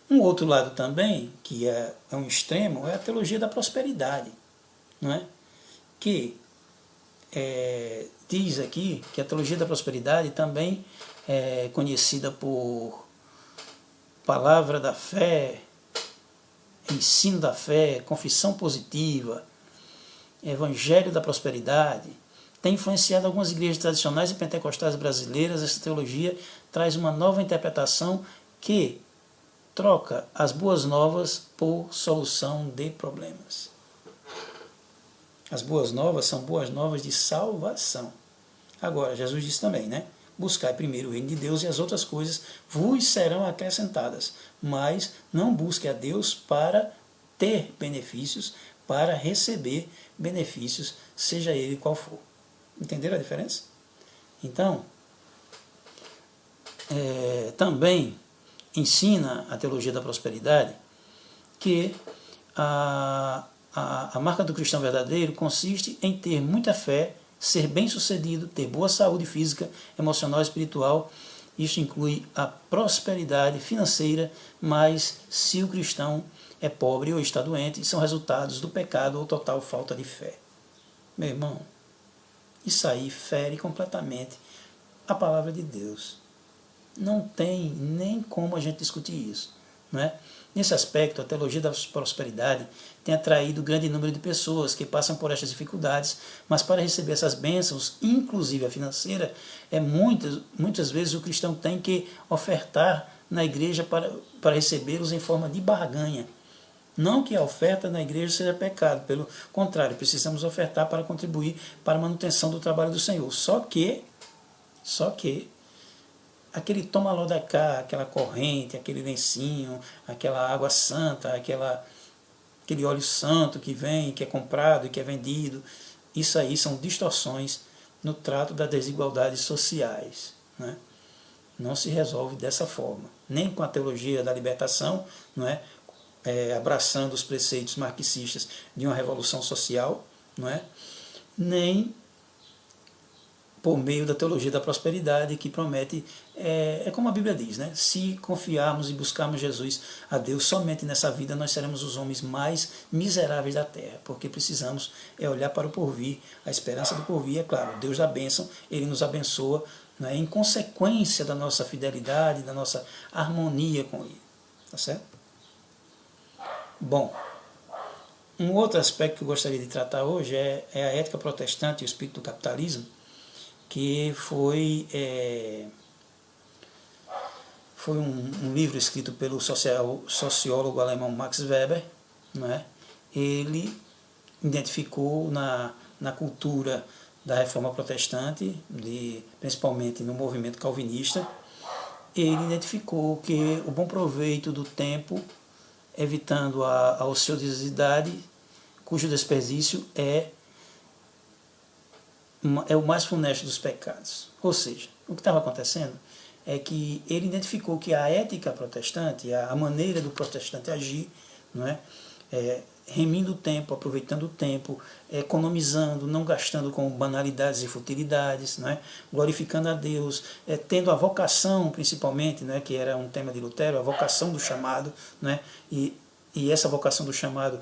Um outro lado também, que é um extremo, é a teologia da prosperidade, não é? Que diz aqui que a teologia da prosperidade também é conhecida por palavra da fé, ensino da fé, confissão positiva, evangelho da prosperidade. Tem influenciado algumas igrejas tradicionais e pentecostais brasileiras. Essa teologia traz uma nova interpretação que troca as boas novas por solução de problemas. As boas novas são boas novas de salvação. Agora, Jesus disse também, né? Buscai primeiro o reino de Deus e as outras coisas vos serão acrescentadas. Mas não busque a Deus para ter benefícios, para receber benefícios, seja ele qual for. Entenderam a diferença? Então, também ensina a teologia da prosperidade que a marca do cristão verdadeiro consiste em ter muita fé ser bem-sucedido, ter boa saúde física, emocional e espiritual. Isso inclui a prosperidade financeira, mas se o cristão é pobre ou está doente, são resultados do pecado ou total falta de fé. Meu irmão, isso aí fere completamente a palavra de Deus. Não tem nem como a gente discutir isso, não é? Nesse aspecto, a teologia da prosperidade tem atraído grande número de pessoas que passam por estas dificuldades, mas para receber essas bênçãos, inclusive a financeira, muitas vezes o cristão tem que ofertar na igreja para recebê-los em forma de barganha. Não que a oferta na igreja seja pecado, pelo contrário, precisamos ofertar para contribuir para a manutenção do trabalho do Senhor. Só que aquele toma lá da cá, aquela corrente, aquele lencinho, aquela água santa, aquele óleo santo que vem, que é comprado e que é vendido, isso aí são distorções no trato das desigualdades sociais, né? Não se resolve dessa forma, nem com a teologia da libertação, não é? Abraçando os preceitos marxistas de uma revolução social, não é? Nem por meio da teologia da prosperidade, que promete, como a Bíblia diz, né? Se confiarmos e buscarmos Jesus, a Deus, somente nessa vida nós seremos os homens mais miseráveis da terra, porque precisamos olhar para o porvir, a esperança do porvir, é claro, Deus da bênção, Ele nos abençoa, né? Em consequência da nossa fidelidade, da nossa harmonia com Ele, tá certo? Bom, um outro aspecto que eu gostaria de tratar hoje é a ética protestante e o espírito do capitalismo, que foi um livro escrito pelo sociólogo alemão Max Weber, não é? Ele identificou na cultura da reforma protestante, principalmente no movimento calvinista, ele identificou que o bom proveito do tempo, evitando a ociosidade, cujo desperdício é o mais funesto dos pecados. Ou seja, o que estava acontecendo é que ele identificou que a ética protestante, a maneira do protestante agir, não é? Remindo o tempo, aproveitando o tempo, economizando, não gastando com banalidades e futilidades, não é? Glorificando a Deus, tendo a vocação principalmente, não é? Que era um tema de Lutero, a vocação do chamado, não é? E essa vocação do chamado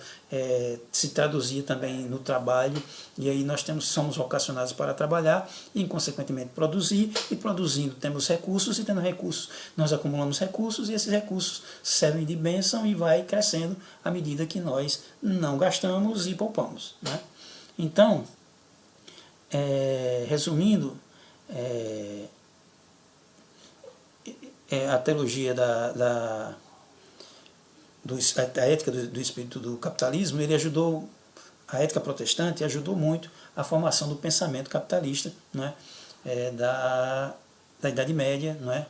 se traduzia também no trabalho, e aí nós somos vocacionados para trabalhar e, consequentemente, produzir, e produzindo temos recursos, e tendo recursos nós acumulamos recursos, e esses recursos servem de bênção e vai crescendo à medida que nós não gastamos e poupamos, né? Então, resumindo, a teologia da ética do espírito do capitalismo, a ética protestante ajudou muito a formação do pensamento capitalista, não é? Da Idade Média, não é?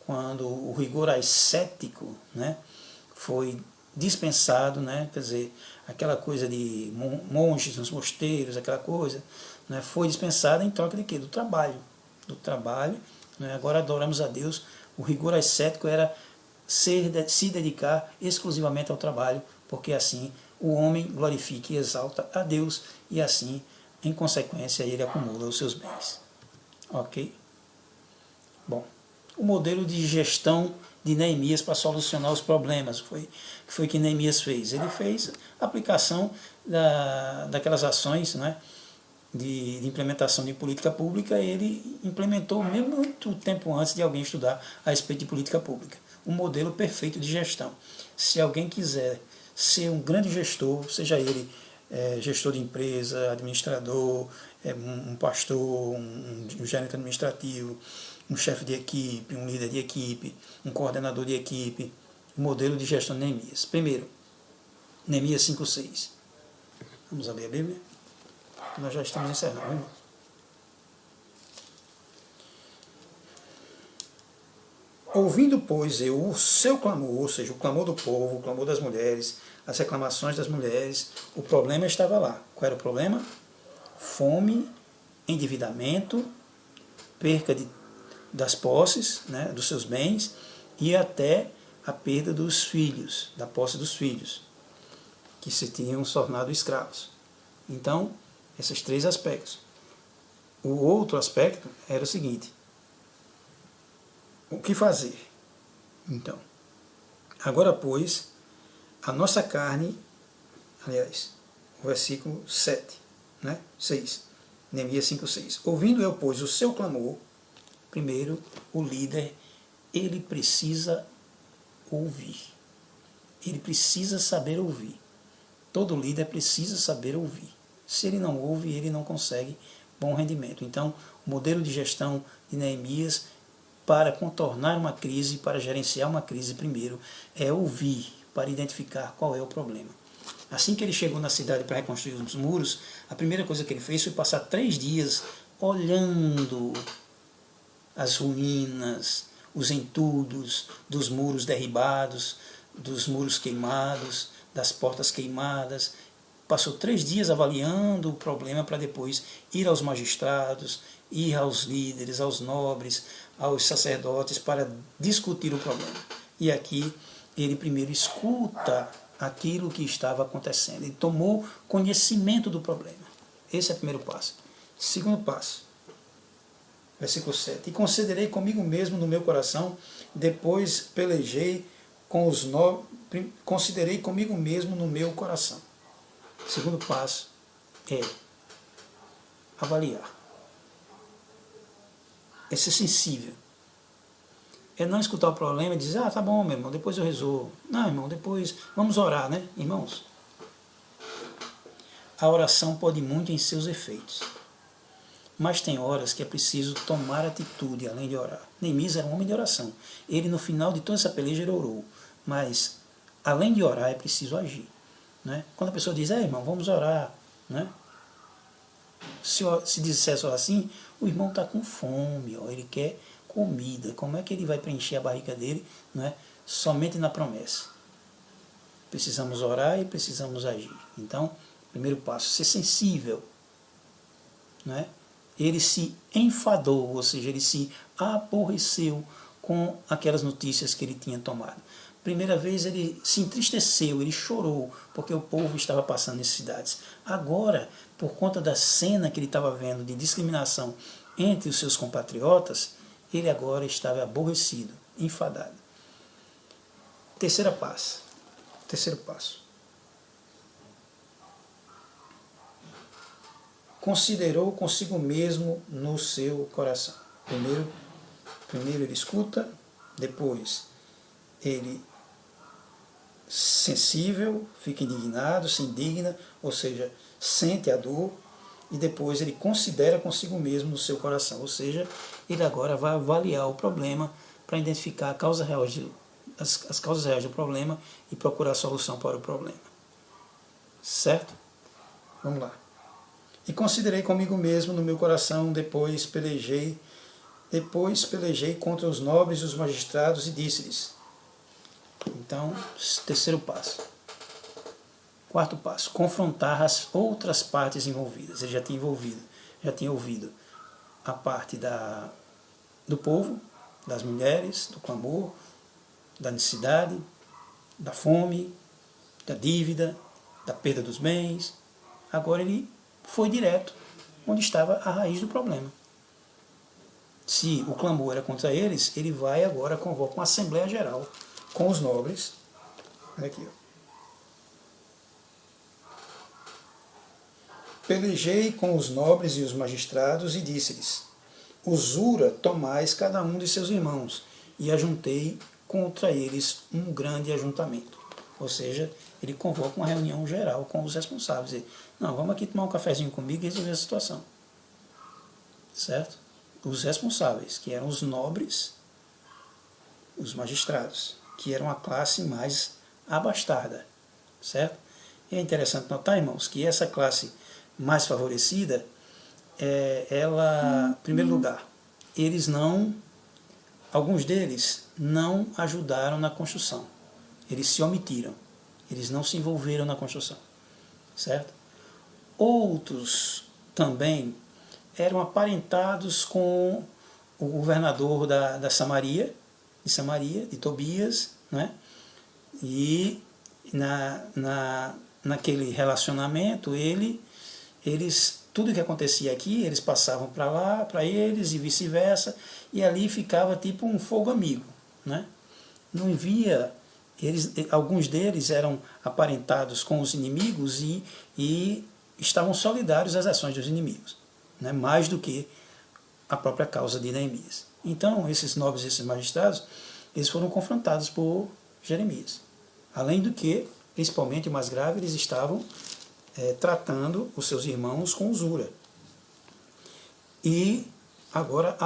Quando o rigor ascético, né, foi dispensado, né? Quer dizer, aquela coisa de monges nos mosteiros, aquela coisa, né, foi dispensada em troca de quê? Do trabalho, né? Agora adoramos a Deus. O rigor ascético era se dedicar exclusivamente ao trabalho, porque assim o homem glorifica e exalta a Deus, e assim, em consequência, ele acumula os seus bens. Ok? Bom, o modelo de gestão de Neemias para solucionar os problemas, foi que Neemias fez. Ele fez a aplicação daquelas ações, né, de implementação de política pública. Ele implementou mesmo muito tempo antes de alguém estudar a respeito de política pública. Um modelo perfeito de gestão. Se alguém quiser ser um grande gestor, seja ele gestor de empresa, administrador, um pastor, um gerente administrativo, um chefe de equipe, um líder de equipe, um coordenador de equipe, o modelo de gestão de Neemias. Primeiro, Neemias 5:6. Vamos abrir a Bíblia? Nós já estamos encerrando, irmão. Ouvindo, pois, eu o seu clamor, ou seja, o clamor do povo, o clamor das mulheres, as reclamações das mulheres, o problema estava lá. Qual era o problema? Fome, endividamento, perca das posses, né, dos seus bens, e até a perda dos filhos, da posse dos filhos, que se tinham tornado escravos. Então, esses três aspectos. o outro aspecto era o seguinte: o que fazer? Então, agora, pois, a nossa carne, aliás, o versículo 7, né? 6, Neemias 5:6. Ouvindo eu, pois, o seu clamor, primeiro, o líder, ele precisa ouvir. Ele precisa saber ouvir. Todo líder precisa saber ouvir. Se ele não ouve, ele não consegue bom rendimento. Então, o modelo de gestão de Neemias para contornar uma crise, para gerenciar uma crise, primeiro, é ouvir, para identificar qual é o problema. Assim que ele chegou na cidade para reconstruir os muros, a primeira coisa que ele fez foi passar 3 dias olhando as ruínas, os entulhos dos muros derribados, dos muros queimados, das portas queimadas. Passou 3 dias avaliando o problema para depois ir aos magistrados, ir aos líderes, aos nobres, aos sacerdotes para discutir o problema. E aqui ele primeiro escuta aquilo que estava acontecendo. Ele tomou conhecimento do problema. Esse é o primeiro passo. Segundo passo, versículo 7. E considerei comigo mesmo no meu coração, depois pelejei com os nobres, considerei comigo mesmo no meu coração. Segundo passo é avaliar. É ser sensível. É não escutar o problema e dizer, tá bom, meu irmão, depois eu resolvo. Não, irmão, depois vamos orar, né, irmãos? A oração pode muito em seus efeitos. Mas tem horas que é preciso tomar atitude, além de orar. Neemias era um homem de oração. Ele, no final de toda essa peleja, ele orou. Mas, além de orar, é preciso agir. Né? Quando a pessoa diz, irmão, vamos orar, né? Se dissesse assim, o irmão está com fome, ele quer comida. Como é que ele vai preencher a barriga dele, né? Somente na promessa? Precisamos orar e precisamos agir. Então, primeiro passo, ser sensível. Né? Ele se enfadou, ou seja, ele se aborreceu com aquelas notícias que ele tinha tomado. Primeira vez ele se entristeceu, ele chorou, porque o povo estava passando necessidades. Agora, por conta da cena que ele estava vendo de discriminação entre os seus compatriotas, ele agora estava aborrecido, enfadado. Terceiro passo. Considerou consigo mesmo no seu coração. Primeiro ele escuta, depois ele sensível, fica indignado, se indigna, ou seja, sente a dor, e depois ele considera consigo mesmo no seu coração, ou seja, ele agora vai avaliar o problema para identificar a causa real as causas reais do problema e procurar solução para o problema. Certo? Vamos lá. E considerei comigo mesmo no meu coração, depois pelejei contra os nobres e os magistrados e disse-lhes. Então, terceiro passo. Quarto passo, confrontar as outras partes envolvidas. Ele já tinha ouvido a parte do povo, das mulheres, do clamor, da necessidade, da fome, da dívida, da perda dos bens. Agora ele foi direto onde estava a raiz do problema. Se o clamor era contra eles, ele vai agora convocar uma Assembleia Geral com os nobres. Olha aqui, ó. Pelejei com os nobres e os magistrados e disse-lhes, usura tomais cada um de seus irmãos, e ajuntei contra eles um grande ajuntamento. Ou seja, ele convoca uma reunião geral com os responsáveis. Ele, não, vamos aqui tomar um cafezinho comigo e resolver a situação. Certo? Os responsáveis, que eram os nobres, os magistrados, que eram a classe mais abastada. Certo? E é interessante notar, irmãos, que essa classe mais favorecida, ela, em primeiro lugar, alguns deles não ajudaram na construção. Eles se omitiram. Eles não se envolveram na construção. Certo? Outros também eram aparentados com o governador da Samaria, de Tobias, né? E naquele relacionamento eles tudo que acontecia aqui, eles passavam para lá, para eles, e vice-versa, e ali ficava tipo um fogo amigo, né? Não via, alguns deles eram aparentados com os inimigos e estavam solidários às ações dos inimigos, né? Mais do que a própria causa de Neemias. Então, esses nobres e esses magistrados, eles foram confrontados por Jeremias. Além do que, principalmente o mais grave, eles estavam tratando os seus irmãos com usura. E agora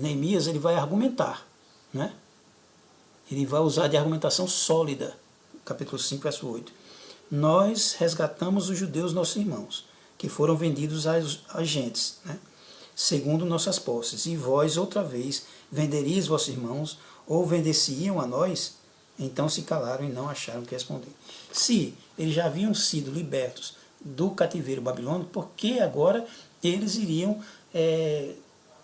Neemias ele vai argumentar, né? Ele vai usar de argumentação sólida, capítulo 5, verso 8. Nós resgatamos os judeus, nossos irmãos, que foram vendidos às gentes, né? Segundo nossas posses, e vós outra vez venderíeis vossos irmãos, ou vendeciam a nós? Então se calaram e não acharam o que responder. Se eles já haviam sido libertos do cativeiro babilônico, por que agora eles iriam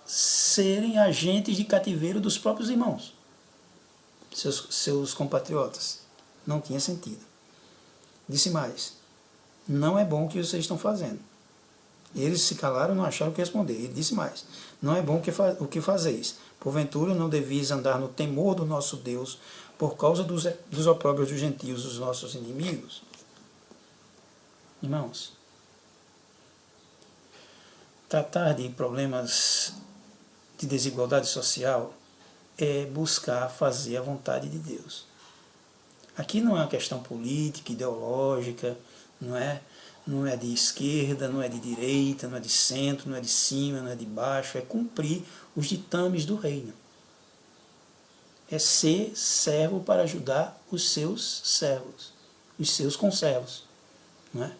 serem agentes de cativeiro dos próprios irmãos, seus compatriotas? Não tinha sentido. Disse mais, não é bom o que vocês estão fazendo. Eles se calaram e não acharam o que responder. Ele disse mais, não é bom o que fazeis. Porventura não devias andar no temor do nosso Deus por causa dos opróbrios dos gentios, os nossos inimigos? Irmãos, tratar de problemas de desigualdade social é buscar fazer a vontade de Deus. Aqui não é uma questão política, ideológica, não é de esquerda, não é de direita, não é de centro, não é de cima, não é de baixo, é cumprir os ditames do reino. É ser servo para ajudar os seus servos, os seus conservos, não é?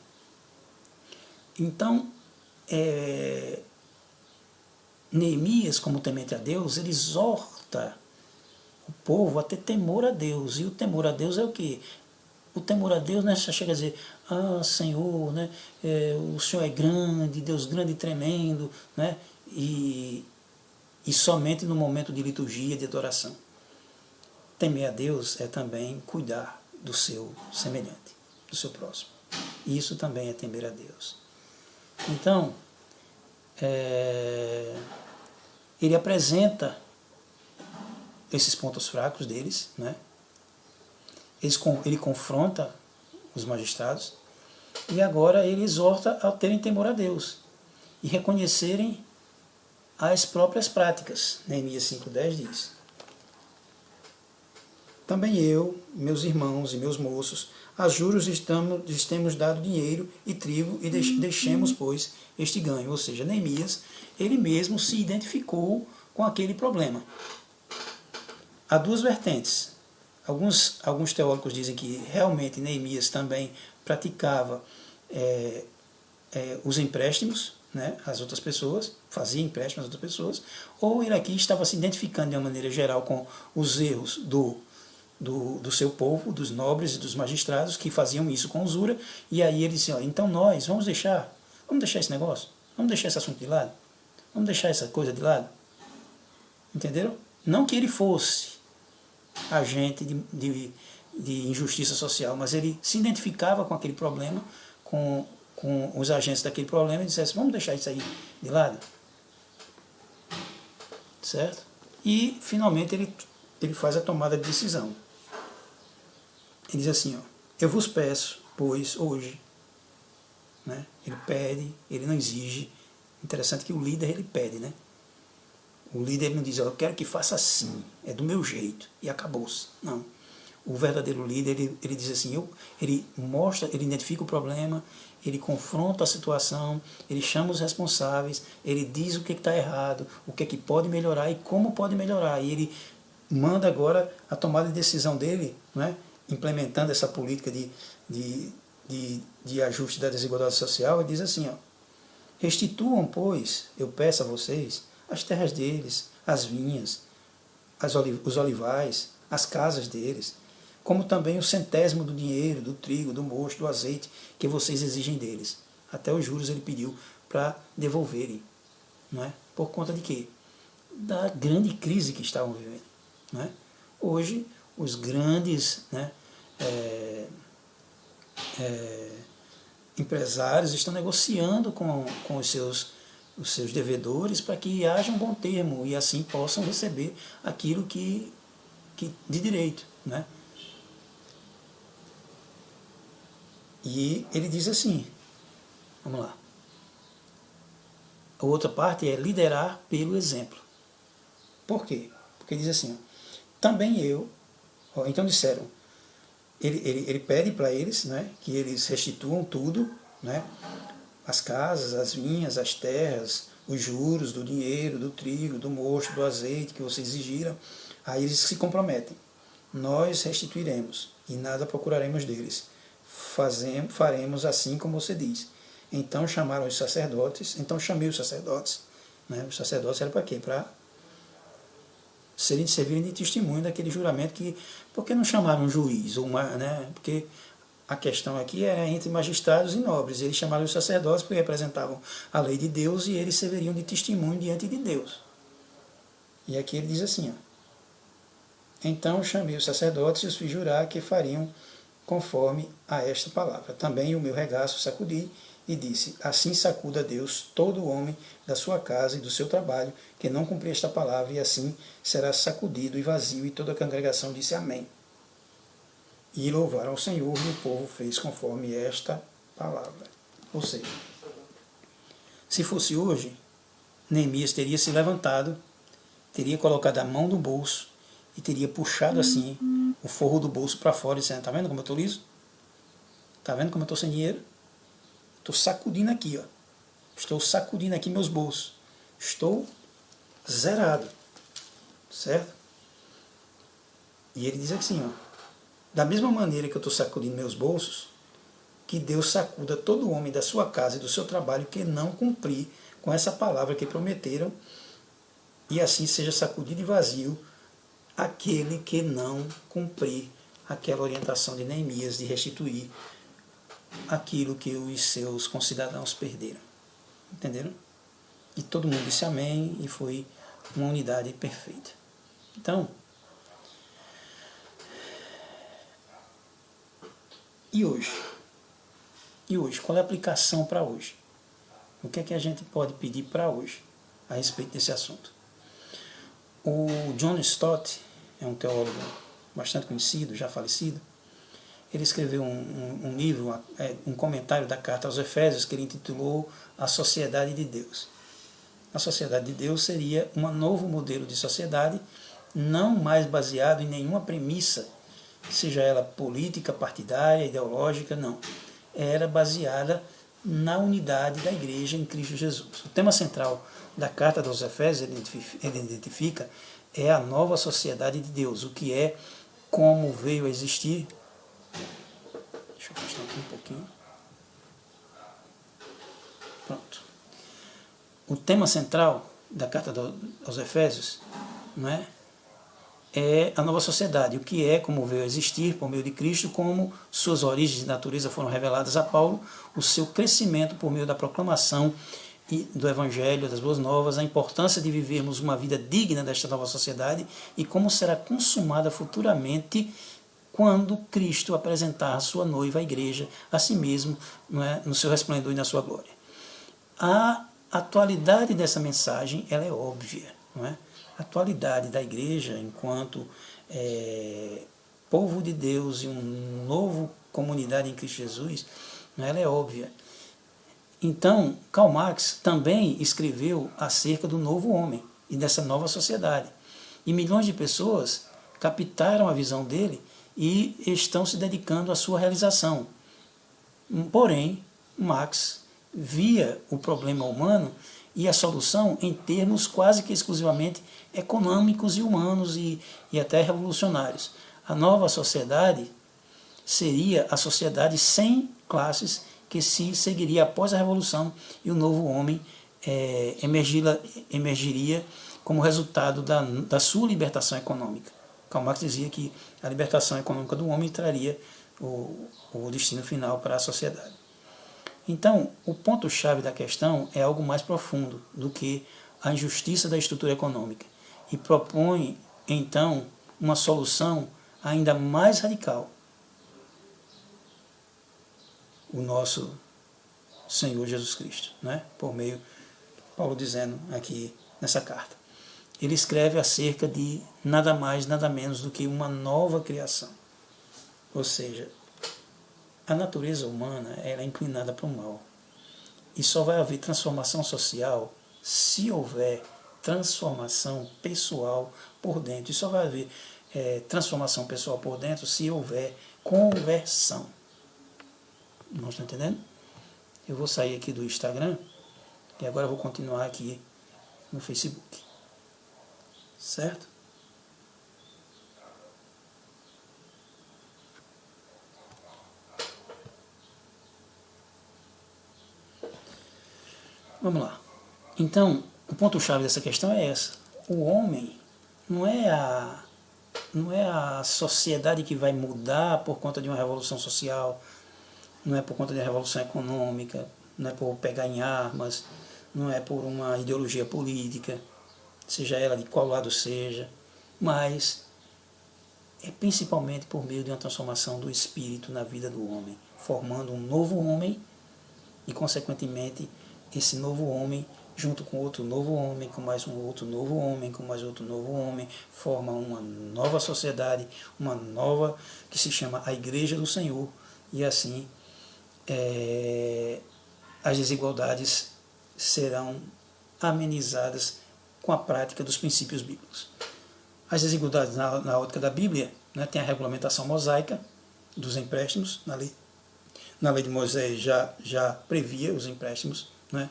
Então, Neemias, como temente a Deus, ele exorta o povo a ter temor a Deus. E o temor a Deus é o quê? O temor a Deus não é só chega a dizer, Senhor, né, o Senhor é grande, Deus grande e tremendo, né, e somente no momento de liturgia, de adoração. Temer a Deus é também cuidar do seu semelhante, do seu próximo. E isso também é temer a Deus. Então, ele apresenta esses pontos fracos deles, né? Ele confronta os magistrados e agora ele exorta a terem temor a Deus e reconhecerem as próprias práticas. Neemias 5,10 diz: também eu, meus irmãos e meus moços, a juros temos dado dinheiro e trigo e deixemos, pois, este ganho. Ou seja, Neemias, ele mesmo se identificou com aquele problema. Há duas vertentes. Alguns teólogos dizem que realmente Neemias também praticava os empréstimos, né, às outras pessoas, fazia empréstimos às outras pessoas, ou ele aqui estava se identificando de uma maneira geral com os erros do seu povo, dos nobres e dos magistrados que faziam isso com usura, e aí ele disse, então nós vamos deixar esse negócio, vamos deixar esse assunto de lado, vamos deixar essa coisa de lado. Entenderam? Não que ele fosse agente de injustiça social, mas ele se identificava com aquele problema, com os agentes daquele problema, e dissesse, vamos deixar isso aí de lado. Certo? E, finalmente, ele faz a tomada de decisão. Ele diz assim, eu vos peço, pois, hoje, né? Ele pede, ele não exige. Interessante que o líder, ele pede, né? O líder ele não diz, eu quero que faça assim, é do meu jeito, e acabou-se. Não. O verdadeiro líder, ele diz assim, ele identifica o problema, ele confronta a situação, ele chama os responsáveis, ele diz o que está errado, o que pode melhorar e como pode melhorar. E ele manda agora a tomada de decisão dele, né, implementando essa política de ajuste da desigualdade social, e diz assim, restituam, pois, eu peço a vocês, as terras deles, as vinhas, os olivais, as casas deles, como também o 100º do dinheiro, do trigo, do mosto, do azeite, que vocês exigem deles. Até os juros ele pediu para devolverem. Não é? Por conta de quê? Da grande crise que estavam vivendo. Não é? Hoje, os grandes empresários estão negociando com os seus devedores para que haja um bom termo e assim possam receber aquilo que de direito, né? E ele diz assim, vamos lá. A outra parte é liderar pelo exemplo. Por quê? Porque diz assim, também eu, então disseram, ele pede para eles, né, que eles restituam tudo, né, as casas, as vinhas, as terras, os juros do dinheiro, do trigo, do mosto, do azeite que vocês exigiram. Aí eles se comprometem. Nós restituiremos e nada procuraremos deles. Faremos assim como você diz. Então chamaram os sacerdotes, então chamei os sacerdotes. Né? Os sacerdotes eram para quê? Para servirem de testemunho daquele juramento que... Por que não chamaram um juiz? Né? Porque a questão aqui era entre magistrados e nobres. Eles chamaram os sacerdotes porque representavam a lei de Deus e eles serviriam de testemunho diante de Deus. E aqui ele diz assim, ó, então chamei os sacerdotes e os fiz jurar que fariam conforme a esta palavra. Também o meu regaço sacudi e disse, assim sacuda Deus todo homem da sua casa e do seu trabalho que não cumprir esta palavra, e assim será sacudido e vazio. E toda a congregação disse amém. E louvaram ao Senhor, e o povo fez conforme esta palavra. Ou seja, se fosse hoje, Neemias teria se levantado, teria colocado a mão no bolso e teria puxado assim o forro do bolso para fora e dizendo, está vendo como eu estou liso? Está vendo como eu estou sem dinheiro? Estou sacudindo aqui, ó. Estou sacudindo aqui meus bolsos. Estou zerado. Certo? E ele diz assim, ó, da mesma maneira que eu estou sacudindo meus bolsos, que Deus sacuda todo homem da sua casa e do seu trabalho que não cumprir com essa palavra que prometeram, e assim seja sacudido e vazio aquele que não cumprir aquela orientação de Neemias de restituir aquilo que os seus concidadãos perderam. Entenderam? E todo mundo disse amém e foi uma unidade perfeita. Então, e hoje? E hoje? Qual é a aplicação para hoje? O que é que a gente pode pedir para hoje a respeito desse assunto? O John Stott é um teólogo bastante conhecido, já falecido. Ele escreveu um livro, um comentário da carta aos Efésios, que ele intitulou A Sociedade de Deus. A sociedade de Deus seria um novo modelo de sociedade, não mais baseado em nenhuma premissa, seja ela política, partidária, ideológica, não. Era baseada na unidade da igreja em Cristo Jesus. O tema central da carta aos Efésios, ele identifica, é a nova sociedade de Deus, o que é, como veio a existir. Deixa eu afastar aqui um pouquinho. Pronto. O tema central da carta aos Efésios, não é a nova sociedade, o que é, como veio a existir por meio de Cristo, como suas origens de natureza foram reveladas a Paulo, o seu crescimento por meio da proclamação do Evangelho, das Boas Novas, a importância de vivermos uma vida digna desta nova sociedade e como será consumada futuramente quando Cristo apresentar a sua noiva, a igreja, a si mesmo, não é, no seu resplendor e na sua glória. A atualidade dessa mensagem ela é óbvia, não é? A atualidade da igreja enquanto povo de Deus e uma nova comunidade em Cristo Jesus, ela é óbvia. Então, Karl Marx também escreveu acerca do novo homem e dessa nova sociedade. E milhões de pessoas captaram a visão dele e estão se dedicando à sua realização. Porém, Marx via o problema humano e a solução em termos quase que exclusivamente econômicos e humanos e até revolucionários. A nova sociedade seria a sociedade sem classes que se seguiria após a Revolução e o novo homem emergiria como resultado da sua libertação econômica. Karl Marx dizia que a libertação econômica do homem traria o destino final para a sociedade. Então, o ponto-chave da questão é algo mais profundo do que a injustiça da estrutura econômica e propõe, então, uma solução ainda mais radical. O nosso Senhor Jesus Cristo, né? Por meio, Paulo dizendo aqui nessa carta. Ele escreve acerca de nada mais, nada menos do que uma nova criação. Ou seja, a natureza humana ela é inclinada para o mal. E só vai haver transformação social se houver transformação pessoal por dentro. E só vai haver transformação pessoal por dentro se houver conversão. Não estão entendendo? Eu vou sair aqui do Instagram e agora eu vou continuar aqui no Facebook. Certo? Vamos lá. Então, o ponto-chave dessa questão é essa. O homem não é a sociedade que vai mudar por conta de uma revolução social, não é por conta de uma revolução econômica, não é por pegar em armas, não é por uma ideologia política, seja ela de qual lado seja, mas é principalmente por meio de uma transformação do espírito na vida do homem, formando um novo homem e, consequentemente, esse novo homem, junto com outro novo homem, com mais um outro novo homem, com mais outro novo homem, forma uma nova sociedade, uma nova, que se chama a Igreja do Senhor, e assim as desigualdades serão amenizadas com a prática dos princípios bíblicos. As desigualdades na ótica da Bíblia, né, tem a regulamentação mosaica dos empréstimos, na lei de Moisés já previa os empréstimos, né?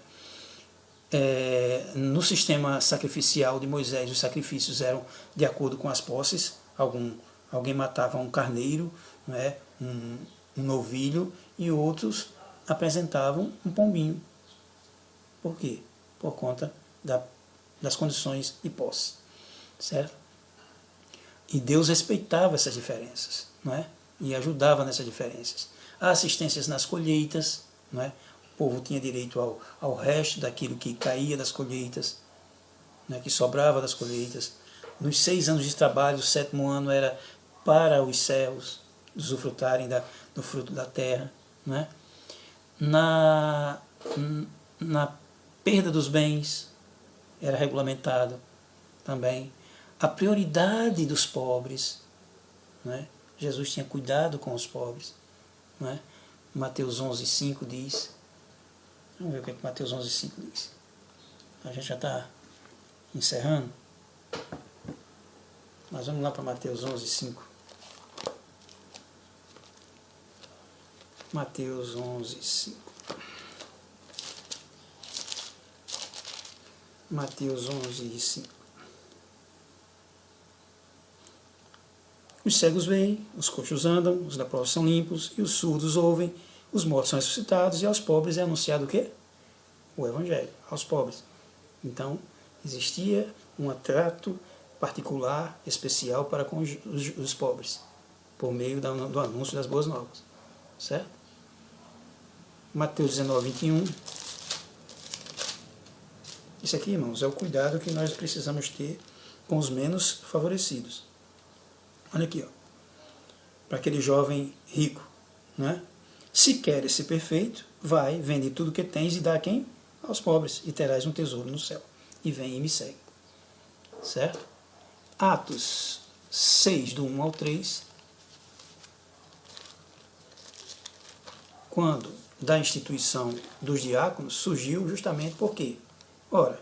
No sistema sacrificial de Moisés, os sacrifícios eram de acordo com as posses. Alguém matava um carneiro, né, um novilho, e outros apresentavam um pombinho. Por quê? Por conta das condições de posse, certo? E Deus respeitava essas diferenças, não é? E ajudava nessas diferenças. Há assistências nas colheitas, não é? O povo tinha direito ao resto daquilo que caía das colheitas, né, que sobrava das colheitas. Nos 6 anos de trabalho, o 7º ano era para os céus usufrutarem do fruto da terra. Né? Na perda dos bens era regulamentado também a prioridade dos pobres. Né? Jesus tinha cuidado com os pobres. Né? Mateus 11,5 diz. Vamos ver o que Mateus 11,5 diz. A gente já está encerrando. Mas vamos lá para Mateus 11,5. Mateus 11,5. Mateus 11,5. Os cegos veem, os coxos andam, os leprosos são limpos, e os surdos ouvem, os mortos são ressuscitados, e aos pobres é anunciado o quê? O Evangelho, aos pobres. Então, existia um trato particular, especial para com os pobres, por meio do anúncio das boas novas. Certo? Mateus 19:21. Isso aqui, irmãos, é o cuidado que nós precisamos ter com os menos favorecidos. Olha aqui, ó. Para aquele jovem rico, né? Se queres ser perfeito, vai, vende tudo que tens e dá a quem? Aos pobres, e terás um tesouro no céu. E vem e me segue. Certo? Atos 6, do 1 ao 3. Quando da instituição dos diáconos, surgiu justamente por quê? Ora,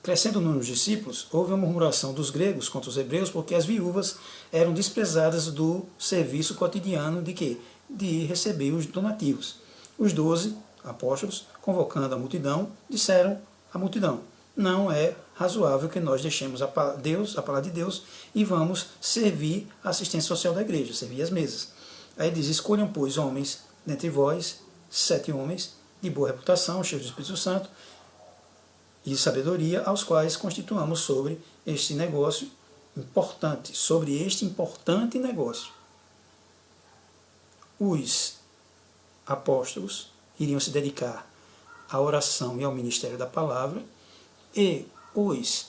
crescendo o número dos discípulos, houve uma murmuração dos gregos contra os hebreus, porque as viúvas eram desprezadas do serviço cotidiano de quê? De receber os donativos. Os 12 apóstolos, convocando a multidão, disseram à multidão: não é razoável que nós deixemos a palavra de Deus e vamos servir a assistência social da igreja, servir as mesas. Aí diz: escolham, pois, homens dentre vós, 7 homens de boa reputação, cheios do Espírito Santo e sabedoria, aos quais constituamos sobre este negócio importante, sobre este importante negócio. Os apóstolos iriam se dedicar à oração e ao ministério da palavra, e os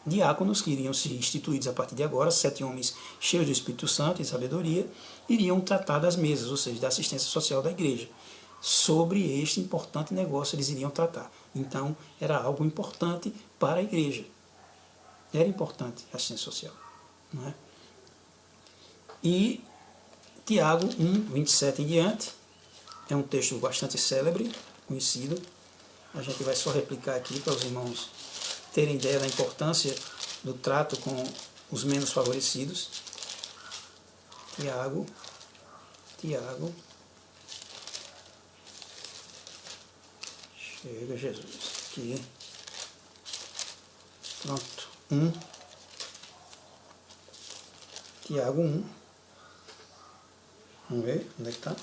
diáconos, que iriam ser instituídos a partir de agora, 7 homens cheios do Espírito Santo e sabedoria, iriam tratar das mesas, ou seja, da assistência social da igreja. sobre este importante negócio eles iriam tratar. Então, era algo importante para a igreja. Era importante a assistência social. Não é? E Tiago 1, 27 em diante, é um texto bastante célebre, conhecido. A gente vai só replicar aqui para os irmãos terem ideia da importância do trato com os menos favorecidos. Tiago. Chega, Jesus. Aqui. Pronto. Tiago 1. Vamos ver onde é que está.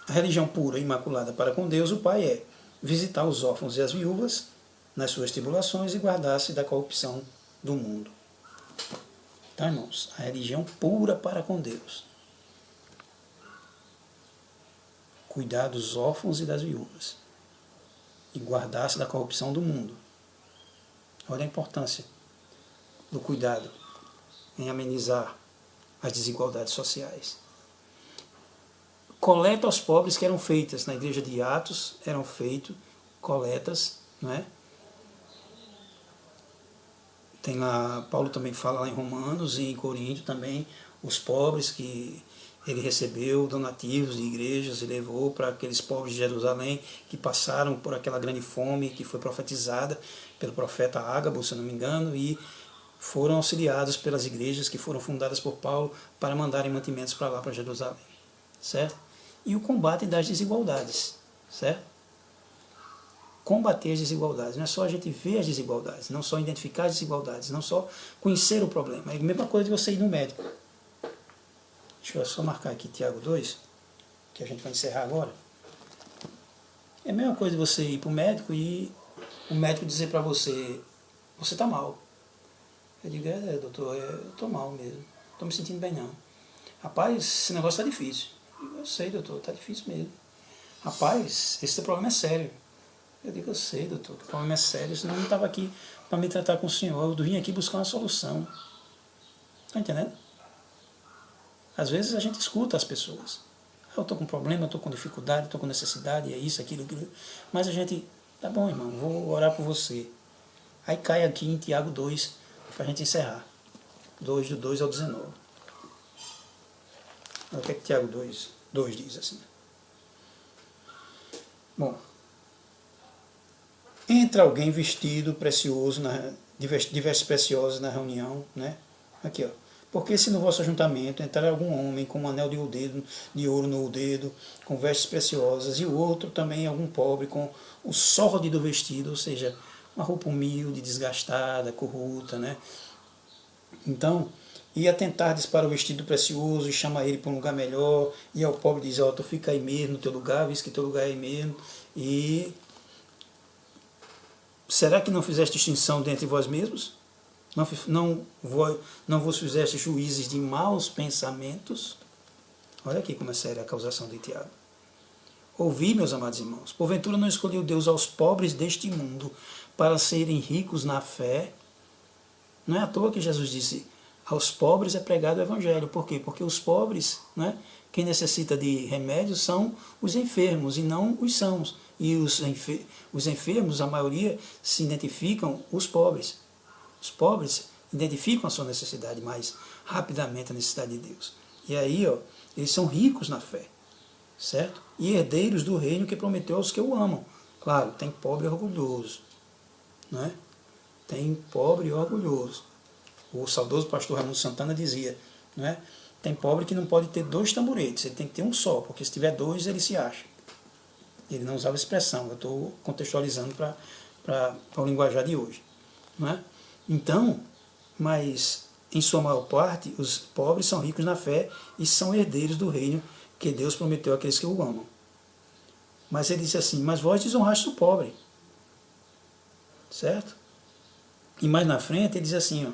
A religião pura e imaculada para com Deus, o Pai, é visitar os órfãos e as viúvas nas suas tribulações e guardar-se da corrupção do mundo. Tá, irmãos? A religião pura para com Deus. Cuidar dos órfãos e das viúvas. E guardar-se da corrupção do mundo. Olha a importância do cuidado em amenizar as desigualdades sociais. Coleta aos pobres que eram feitas na igreja de Atos, eram feitas coletas, não é? Tem lá, Paulo também fala lá em Romanos e em Corinto também, os pobres que ele recebeu, donativos de igrejas e levou para aqueles pobres de Jerusalém que passaram por aquela grande fome que foi profetizada pelo profeta Ágabo, se não me engano, e foram auxiliados pelas igrejas que foram fundadas por Paulo para mandarem mantimentos para lá, para Jerusalém, certo? E o combate das desigualdades, certo? Combater as desigualdades, não é só a gente ver as desigualdades, não só identificar as desigualdades, não só conhecer o problema. É a mesma coisa de você ir no médico. Deixa eu só marcar aqui Tiago 2, que a gente vai encerrar agora. É a mesma coisa de você ir para o médico e o médico dizer para você, você está mal. Eu digo, doutor, eu estou mal mesmo, não estou me sentindo bem não. Rapaz, esse negócio está difícil. Eu sei, doutor, está difícil mesmo. Rapaz, esse teu problema é sério. Eu digo, eu sei, doutor, o problema é sério, senão eu não estava aqui para me tratar com o senhor, eu vim aqui buscar uma solução. Está entendendo? Às vezes a gente escuta as pessoas. Eu estou com problema, eu estou com dificuldade, estou com necessidade, é isso, aquilo, aquilo. Mas a gente, tá bom, irmão, vou orar por você. Aí cai aqui em Tiago 2, para a gente encerrar. 2, do 2 ao 19. O que é que Tiago 2 diz assim? Bom, entra alguém vestido precioso, de vestes preciosas na reunião, né? Aqui, ó. Porque se no vosso ajuntamento entrar algum homem com um anel de ouro no dedo, com vestes preciosas, e o outro também algum pobre com o sórdido vestido, ou seja, uma roupa humilde, desgastada, corrupta, né? Então, e atentardes para o vestido precioso e chama ele para um lugar melhor, e ao pobre diz, ó, tu fica aí mesmo no teu lugar, visto que teu lugar é aí mesmo, e será que não fizeste distinção dentre vós mesmos? Não vos fizeste juízes de maus pensamentos? Olha aqui como é séria a acusação de Tiago. Ouvi, meus amados irmãos, porventura não escolheu Deus aos pobres deste mundo para serem ricos na fé? Não é à toa que Jesus disse, aos pobres é pregado o evangelho. Por quê? Porque os pobres, né, quem necessita de remédios são os enfermos e não os sãos. E os enfermos, a maioria, se identificam os pobres. Os pobres identificam a sua necessidade mais rapidamente, a necessidade de Deus. E aí, ó, eles são ricos na fé, certo? E herdeiros do reino que prometeu aos que o amam. Claro, tem pobre e orgulhoso, não é? Tem pobre e orgulhoso. O saudoso pastor Raimundo Santana dizia, não é? Tem pobre que não pode ter 2 tamboretes, ele tem que ter um só, porque se tiver 2 ele se acha. Ele não usava expressão, eu estou contextualizando para o linguajar de hoje, não é? Então, mas em sua maior parte, os pobres são ricos na fé e são herdeiros do reino que Deus prometeu àqueles que o amam. Mas ele disse assim, mas vós desonrastes o pobre. Certo? E mais na frente ele diz assim, ó,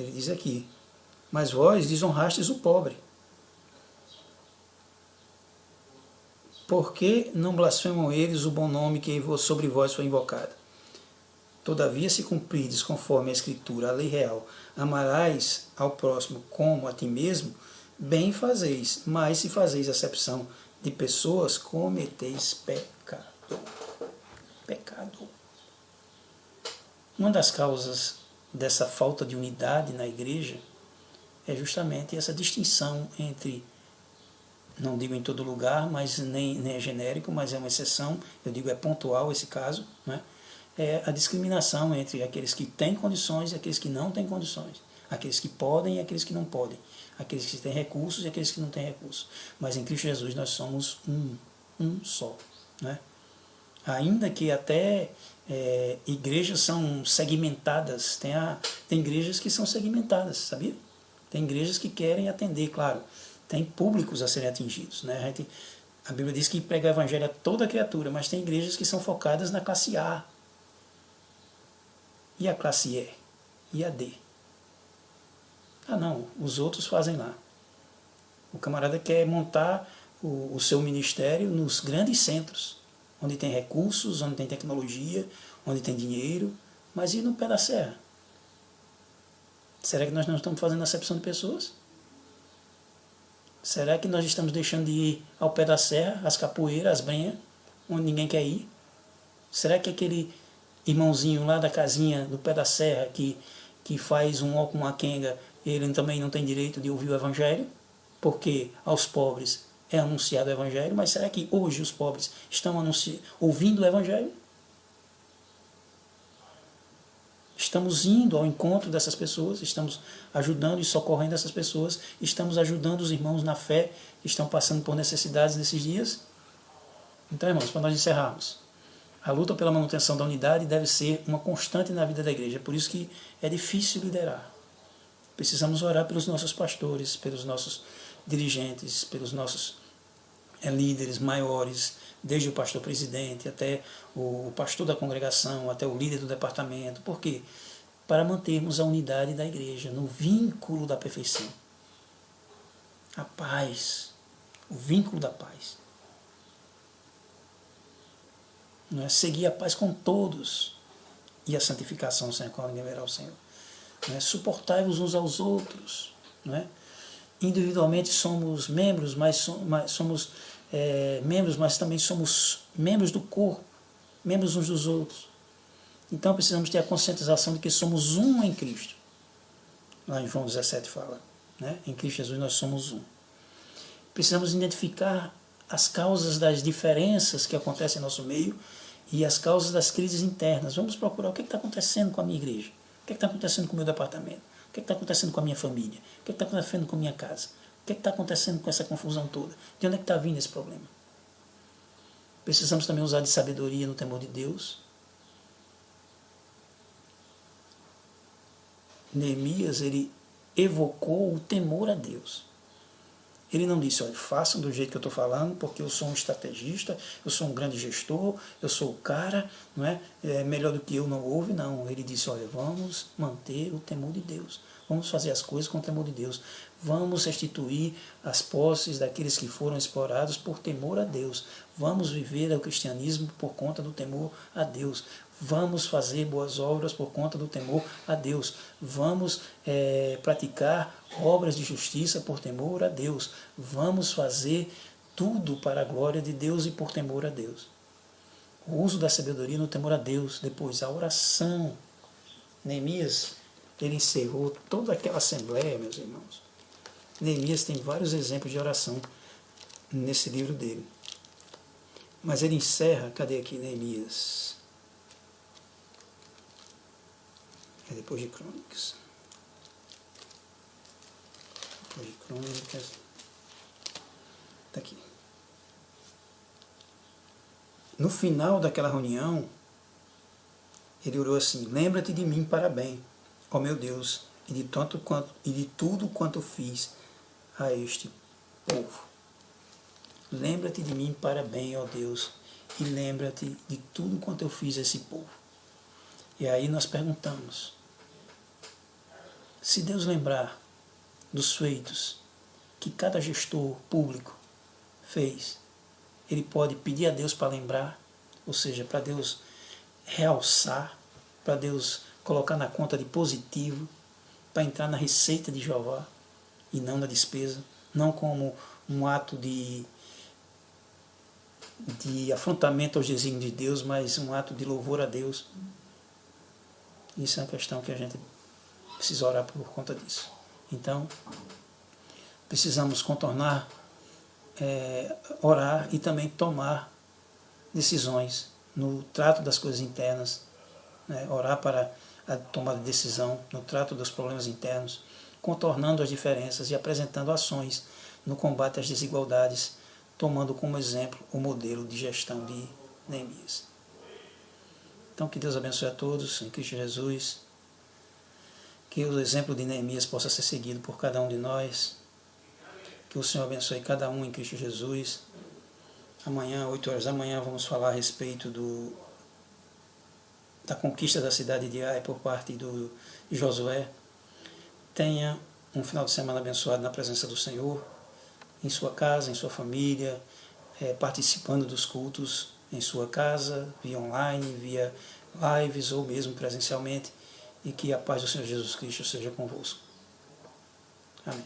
ele diz aqui, mas vós desonrastes o pobre. Por que não blasfemam eles o bom nome que sobre vós foi invocado? Todavia, se cumprirdes conforme a Escritura, a lei real, amarás ao próximo como a ti mesmo, bem fazeis, mas se fazeis acepção de pessoas, cometeis pecado. Pecado. Uma das causas dessa falta de unidade na igreja é justamente essa distinção entre, não digo em todo lugar, mas nem é genérico, mas é uma exceção, eu digo é pontual esse caso, né? É a discriminação entre aqueles que têm condições e aqueles que não têm condições, aqueles que podem e aqueles que não podem, aqueles que têm recursos e aqueles que não têm recursos. Mas em Cristo Jesus nós somos um só, né? Ainda que até igrejas são segmentadas, tem igrejas que são segmentadas, sabia? Tem igrejas que querem atender, claro, tem públicos a serem atingidos, né? A Bíblia diz que prega o evangelho a toda criatura, mas tem igrejas que são focadas na classe A, e a classe E, e a D. Ah não, os outros fazem lá. O camarada quer montar o seu ministério nos grandes centros, onde tem recursos, onde tem tecnologia, onde tem dinheiro, mas e no pé da serra? Será que nós não estamos fazendo acepção de pessoas? Será que nós estamos deixando de ir ao pé da serra, às capoeiras, às brenhas, onde ninguém quer ir? Será que aquele irmãozinho lá da casinha do pé da serra que faz um ó com uma quenga, ele também não tem direito de ouvir o evangelho? Porque aos pobres é anunciado o evangelho, mas será que hoje os pobres estão ouvindo o evangelho? Estamos indo ao encontro dessas pessoas, estamos ajudando e socorrendo essas pessoas, estamos ajudando os irmãos na fé que estão passando por necessidades nesses dias? Então, irmãos, para nós encerrarmos, a luta pela manutenção da unidade deve ser uma constante na vida da igreja, por isso que é difícil liderar. Precisamos orar pelos nossos pastores, pelos nossos dirigentes, pelos nossos líderes maiores, desde o pastor presidente até o pastor da congregação, até o líder do departamento. Por quê? Para mantermos a unidade da igreja no vínculo da perfeição. A paz, o vínculo da paz. Não é? Seguir a paz com todos e a santificação sem a qual ninguém verá o Senhor. Não é? Suportai-vos uns aos outros. Não é? Individualmente somos membros, mas também somos membros do corpo, membros uns dos outros. Então precisamos ter a conscientização de que somos um em Cristo. Lá em João 17 fala, né? Em Cristo Jesus nós somos um. Precisamos identificar as causas das diferenças que acontecem em nosso meio e as causas das crises internas. Vamos procurar o que está acontecendo com a minha igreja, o que está acontecendo com o meu departamento, o que está acontecendo com a minha família, o que está acontecendo com a minha casa, o que está acontecendo com essa confusão toda, de onde é que está vindo esse problema. Precisamos também usar de sabedoria no temor de Deus. Neemias, ele evocou o temor a Deus. Ele não disse, olha, façam do jeito que eu estou falando, porque eu sou um estrategista, eu sou um grande gestor, eu sou o cara, não é? Melhor do que eu não houve, não. Ele disse, olha, vamos manter o temor de Deus, vamos fazer as coisas com o temor de Deus, vamos restituir as posses daqueles que foram explorados por temor a Deus, vamos viver o cristianismo por conta do temor a Deus, vamos fazer boas obras por conta do temor a Deus, vamos praticar obras de justiça por temor a Deus, vamos fazer tudo para a glória de Deus e por temor a Deus. O uso da sabedoria no temor a Deus, depois a oração. Neemias, ele encerrou toda aquela assembleia, meus irmãos. Neemias tem vários exemplos de oração nesse livro dele. Mas ele encerra, cadê aqui Neemias? É depois de Crônicas. Depois de Crônicas. Está aqui. No final daquela reunião, ele orou assim, lembra-te de mim para bem, ó meu Deus, e de tudo quanto fiz a este povo. Lembra-te de mim para bem, ó Deus, e lembra-te de tudo quanto eu fiz a esse povo. E aí nós perguntamos, se Deus lembrar dos feitos que cada gestor público fez, ele pode pedir a Deus para lembrar, ou seja, para Deus realçar, para Deus colocar na conta de positivo, para entrar na receita de Jeová e não na despesa, não como um ato de afrontamento aos desígnios de Deus, mas um ato de louvor a Deus. Isso é uma questão que a gente precisa orar por conta disso. Então, precisamos contornar, orar e também tomar decisões no trato das coisas internas, né? Orar para a tomada de decisão no trato dos problemas internos, contornando as diferenças e apresentando ações no combate às desigualdades, tomando como exemplo o modelo de gestão de Neemias. Então, que Deus abençoe a todos em Cristo Jesus, que o exemplo de Neemias possa ser seguido por cada um de nós, que o Senhor abençoe cada um em Cristo Jesus. Amanhã, 8 horas da manhã, vamos falar a respeito da conquista da cidade de Ai por parte de Josué. Tenha um final de semana abençoado na presença do Senhor, em sua casa, em sua família, participando dos cultos em sua casa, via online, via lives ou mesmo presencialmente, e que a paz do Senhor Jesus Cristo seja convosco. Amém.